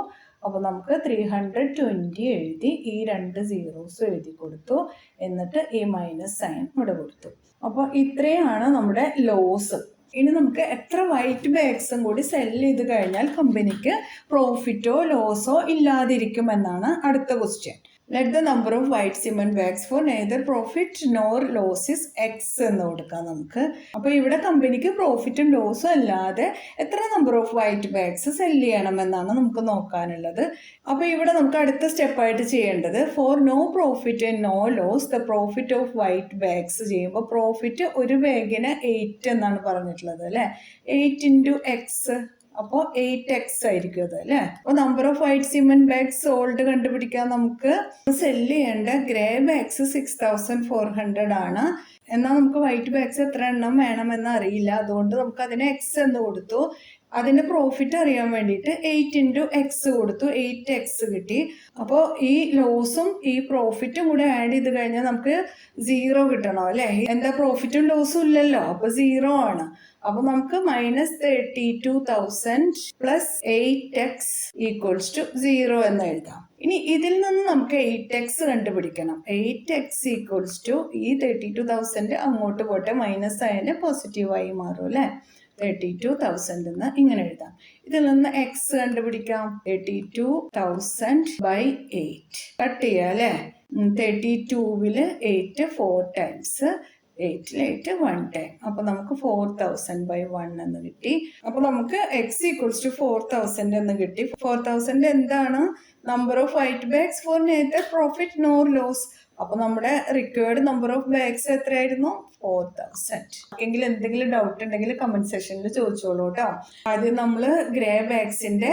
അപ്പോൾ നമുക്ക് 320 എഴുതി ഈ 2 zeros എഴുതി കൊടുത്തു. എന്നിട്ട് ഈ മൈനസ് സൈൻ ഇവിടെ കൊടുത്തു. അപ്പോൾ ഇത്രയാണ് നമ്മുടെ ലോസ്. ഇനി നമുക്ക് എത്ര വൈറ്റ് ബാഗ്സും കൂടി സെല് ചെയ്ത് കഴിഞ്ഞാൽ കമ്പനിക്ക് പ്രോഫിറ്റോ ലോസോ ഇല്ലാതിരിക്കുമെന്നാണ് അടുത്ത ക്വസ്റ്റ്യൻ. Let the number of white cement bags for neither profit nor loss is X എന്ന് കൊടുക്കാം നമുക്ക്. അപ്പൊ ഇവിടെ കമ്പനിക്ക് പ്രോഫിറ്റും ലോസും അല്ലാതെ എത്ര number of white bags sell ചെയ്യണമെന്നാണ് നമുക്ക് നോക്കാനുള്ളത്. അപ്പൊ ഇവിടെ നമുക്ക് അടുത്ത സ്റ്റെപ്പായിട്ട് ചെയ്യേണ്ടത് for no profit and no loss the profit of white bags ചെയ്യുമ്പോൾ പ്രോഫിറ്റ് ഒരു ബാഗിന് 8 എന്നാണ് പറഞ്ഞിട്ടുള്ളത് അല്ലെ. 8 into x, അപ്പോൾ 8x ആയിരിക്കും അത് അല്ലേ. അപ്പോൾ number of white cement bags sold കണ്ടുപിടിക്കാൻ നമുക്ക് സെല് ചെയ്യേണ്ട ഗ്രേ ബാഗ്സ് 6400 ആണ്. എന്നാൽ നമുക്ക് വൈറ്റ് ബാഗ്സ് എത്ര എണ്ണം വേണമെന്ന് അറിയില്ല, അതുകൊണ്ട് നമുക്ക് അതിന് എക്സ് എന്ന് കൊടുത്തു. അതിന്റെ പ്രോഫിറ്റ് അറിയാൻ വേണ്ടിയിട്ട് 8 into x കൊടുത്തു, 8x കിട്ടി. അപ്പോൾ ഈ ലോസും ഈ പ്രോഫിറ്റും കൂടെ ആഡ് ചെയ്ത് കഴിഞ്ഞാൽ നമുക്ക് 0 കിട്ടണം അല്ലേ. എന്താ പ്രോഫിറ്റും ലോസും ഇല്ലല്ലോ, അപ്പൊ 0 ആണ്. അപ്പൊ നമുക്ക് -32,000 പ്ലസ് 8x ഈക്വൽസ് ടു 0 എന്ന് എഴുതാം. ഇനി ഇതിൽ നിന്ന് നമുക്ക് 8x കണ്ടുപിടിക്കണം. 8x ഈക്വൽസ് ടു ഈ 32,000 അങ്ങോട്ട് പോട്ടെ, മൈനസ് ആയതിന് പോസിറ്റീവായി മാറും അല്ലേ. 32,000 എന്ന് ഇങ്ങനെ എഴുതാം. ഇതിൽ നിന്ന് എക്സ് കണ്ടുപിടിക്കാം. 32,000/8 കട്ട് ചെയ്യാം അല്ലേ. 32-ല് 8 4 times, 8-ല് 8 1 time. അപ്പൊ നമുക്ക് 4000/1 എന്ന് കിട്ടി. അപ്പൊ നമുക്ക് x ഈക്വൽസ് ടു 4000 എന്ന് കിട്ടി. 4000 എന്താണ്? Number of white bags for neither profit nor loss. അപ്പൊ നമ്മുടെ റിക്വയർഡ് നമ്പർ ഓഫ് ബാഗ്സ് എത്രയായിരുന്നു? 4000. എങ്കിൽ എന്തെങ്കിലും ഡൗട്ട് ഉണ്ടെങ്കിൽ കമന്റ് സെക്ഷനിൽ ചോദിച്ചോളൂ കേട്ടോ. ആദ്യം നമ്മൾ ഗ്രേ ബാഗ്സിന്റെ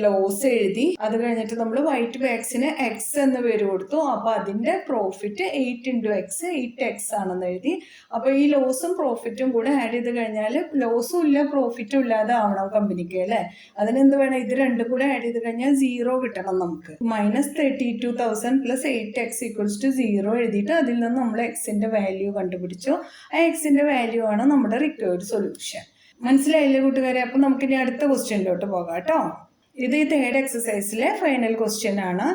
ലോസ് എഴുതി, അത് കഴിഞ്ഞിട്ട് നമ്മൾ വൈറ്റ് ബാഗ്സിന് എക്സ് എന്ന് പേര് കൊടുത്തു. അപ്പൊ അതിന്റെ പ്രോഫിറ്റ് 8 into x, 8x ആണെന്ന് എഴുതി. അപ്പൊ ഈ ലോസും പ്രോഫിറ്റും കൂടെ ആഡ് ചെയ്ത് കഴിഞ്ഞാൽ ലോസും ഇല്ല പ്രോഫിറ്റും ഇല്ലാതെ ആവണം കമ്പനിക്ക് അല്ലെ. അതിനെന്ത് വേണം? ഇത് രണ്ടും കൂടെ ആഡ് ചെയ്ത് കഴിഞ്ഞാൽ 0 കിട്ടണം നമുക്ക്. -32,000 പ്ലസ് 8x ഈക്വൽസ് ടു 0 എഴുതിയിട്ട് അതിൽ നിന്ന് നമ്മൾ എക്സിന്റെ വാല്യൂ കണ്ടുപിടിച്ചു. ആ എക്സിന്റെ വാല്യൂ ആണ് നമ്മുടെ റിക്വയർഡ് സൊല്യൂഷൻ. മനസ്സിലായില്ലേ കൂട്ടുകാരെ? അപ്പൊ നമുക്ക് ഇനി അടുത്ത ക്വസ്റ്റ്യനിലോട്ട് പോകാം കേട്ടോ. ഇത് ഈ തേർഡ് എക്സസൈസിലെ ഫൈനൽ ക്വസ്റ്റ്യൻ ആണ്.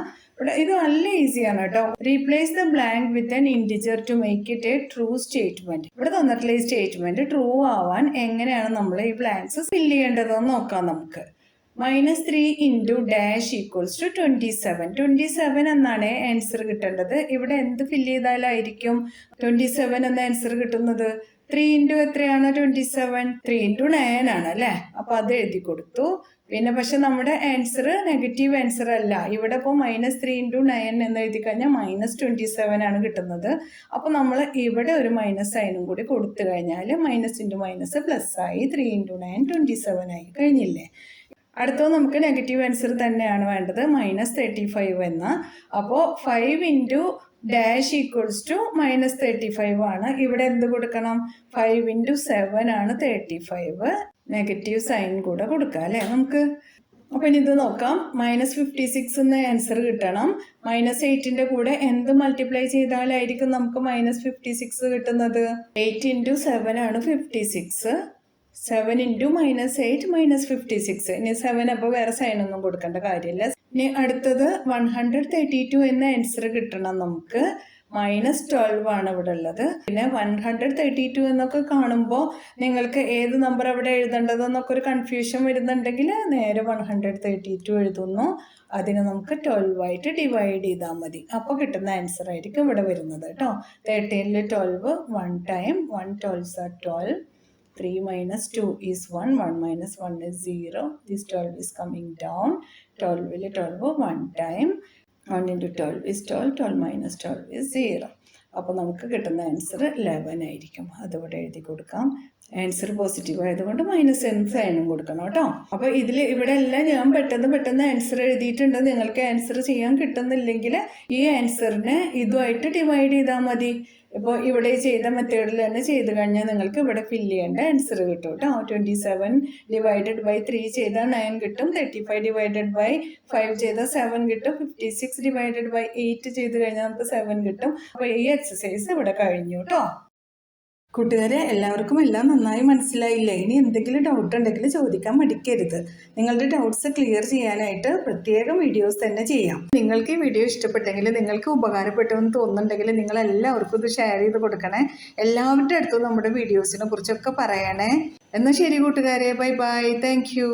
ഇത് നല്ല ഈസിയാണ് കേട്ടോ. Replace the blank with an integer to make it a true statement. ഇവിടെ തന്നിട്ടുള്ള ഈ സ്റ്റേറ്റ്മെന്റ് ട്രൂ ആവാൻ എങ്ങനെയാണ് നമ്മൾ ഈ ബ്ലാങ്ക്സ് ഫില്ല് ചെയ്യേണ്ടതെന്ന് നോക്കാം നമുക്ക്. -3 into dash equals to 27. 27 എന്നാണ് ആൻസർ കിട്ടേണ്ടത്. ഇവിടെ എന്ത് ഫില്ല് ചെയ്താലായിരിക്കും 27 എന്ന ആൻസർ കിട്ടുന്നത്? 3 into എത്രയാണ്? 27. 3 into 9 ആണ് അല്ലെ. അപ്പൊ അത് എഴുതി കൊടുത്തു. പിന്നെ പക്ഷെ നമ്മുടെ ആൻസർ നെഗറ്റീവ് ആൻസർ അല്ല. ഇവിടെ ഇപ്പോൾ -3 into 9 എന്ന് എഴുതി കഴിഞ്ഞാൽ -27 ആണ് കിട്ടുന്നത്. അപ്പൊ നമ്മൾ ഇവിടെ ഒരു മൈനസ് സൈനും കൂടി കൊടുത്തു കഴിഞ്ഞാൽ മൈനസ് ഇൻറ്റു മൈനസ് പ്ലസ് ആയി. 3 into 9 27 ആയി കഴിഞ്ഞില്ലേ. അടുത്തത് നമുക്ക് നെഗറ്റീവ് ആൻസർ തന്നെയാണ് വേണ്ടത്, -35 എന്ന. അപ്പോൾ 5 into dash ഈക്വൽസ് ടു -35 ആണ്. ഇവിടെ എന്ത് കൊടുക്കണം? 5 into 7 ആണ് 35. നെഗറ്റീവ് സൈൻ കൂടെ കൊടുക്കാം അല്ലേ നമുക്ക്. അപ്പോൾ ഇനി ഇത് നോക്കാം. -56 എന്ന ആൻസർ കിട്ടണം. -8ന്റെ കൂടെ എന്ത് മൾട്ടിപ്ലൈ ചെയ്താലായിരിക്കും നമുക്ക് -56 കിട്ടുന്നത്? 8 × 7 ആണ് 56. 7 × -8 -56. ഇനി 7 അപ്പോൾ വേറെ സൈനൊന്നും കൊടുക്കേണ്ട കാര്യമില്ല. ഇനി അടുത്തത് 132 എന്ന ആൻസർ കിട്ടണം നമുക്ക്. -12 ആണ് ഇവിടെ ഉള്ളത്. പിന്നെ 132 എന്നൊക്കെ കാണുമ്പോൾ നിങ്ങൾക്ക് ഏത് നമ്പർ അവിടെ എഴുതേണ്ടതെന്നൊക്കെ ഒരു കൺഫ്യൂഷൻ വരുന്നുണ്ടെങ്കിൽ നേരെ 132 എഴുതുന്നു. അതിനെ നമുക്ക് 12 ആയിട്ട് ഡിവൈഡ് ചെയ്താൽ മതി. അപ്പോൾ കിട്ടുന്ന ആൻസർ ആയിരിക്കും ഇവിടെ വരുന്നത് കേട്ടോ. 13ൽ 12 1 time, 1 12s are 12. 3 - 2 is 1, 1 - 1 is 0. This 12 is coming down. 12ൽ 12 1 time. 1 × 12 is 12, 12 - 12 is 0. അപ്പോൾ നമുക്ക് കിട്ടുന്ന ആൻസർ 11 ആയിരിക്കും. അതിവിടെ എഴുതി കൊടുക്കാം. ആൻസർ പോസിറ്റീവ് ആയതുകൊണ്ട് -n സൈനും കൊടുക്കണം കേട്ടോ. അപ്പോൾ ഇവിടെ എല്ലാം ഞാൻ പെട്ടെന്ന് ആൻസർ എഴുതിയിട്ടുണ്ട്. നിങ്ങൾക്ക് ആൻസർ ചെയ്യാൻ കിട്ടുന്നില്ലെങ്കിൽ ഈ ആൻസറിനെ ഇതുമായിട്ട് ഡിവൈഡ് ചെയ്താൽ മതി. ഇപ്പോൾ ഇവിടെ ചെയ്ത മെത്തേഡിൽ തന്നെ ചെയ്ത് കഴിഞ്ഞാൽ നിങ്ങൾക്ക് ഇവിടെ ഫില്ല് ചെയ്യേണ്ട ആൻസർ കിട്ടും കേട്ടോ. 27 / 3 ചെയ്താൽ 9 കിട്ടും. 35 / 5 ചെയ്താൽ 7 കിട്ടും. 56 / 8 ചെയ്ത് കഴിഞ്ഞാൽ നമുക്ക് 7 കിട്ടും. അപ്പോൾ ഈ എക്സസൈസ് ഇവിടെ കഴിഞ്ഞു കേട്ടോ. കൂട്ടുകാരെ, എല്ലാവർക്കും എല്ലാം നന്നായി മനസ്സിലായില്ലേ? ഇനി എന്തെങ്കിലും ഡൗട്ട് ഉണ്ടെങ്കിൽ ചോദിക്കാൻ മടിക്കരുത്. നിങ്ങളുടെ ഡൗട്ട്സ് ക്ലിയർ ചെയ്യാനായിട്ട് പ്രത്യേകം വീഡിയോസ് തന്നെ ചെയ്യാം. നിങ്ങൾക്ക് ഈ വീഡിയോ ഇഷ്ടപ്പെട്ടെങ്കിൽ, നിങ്ങൾക്ക് ഉപകാരപ്പെട്ടെന്ന് തോന്നുന്നുണ്ടെങ്കിൽ നിങ്ങൾ എല്ലാവർക്കും ഇത് ഷെയർ ചെയ്ത് കൊടുക്കണേ. എല്ലാവരുടെ അടുത്തും നമ്മുടെ വീഡിയോസിനെ കുറിച്ചൊക്കെ പറയണേ. എന്നാൽ ശരി കൂട്ടുകാരെ, ബൈ ബൈ, താങ്ക് യു.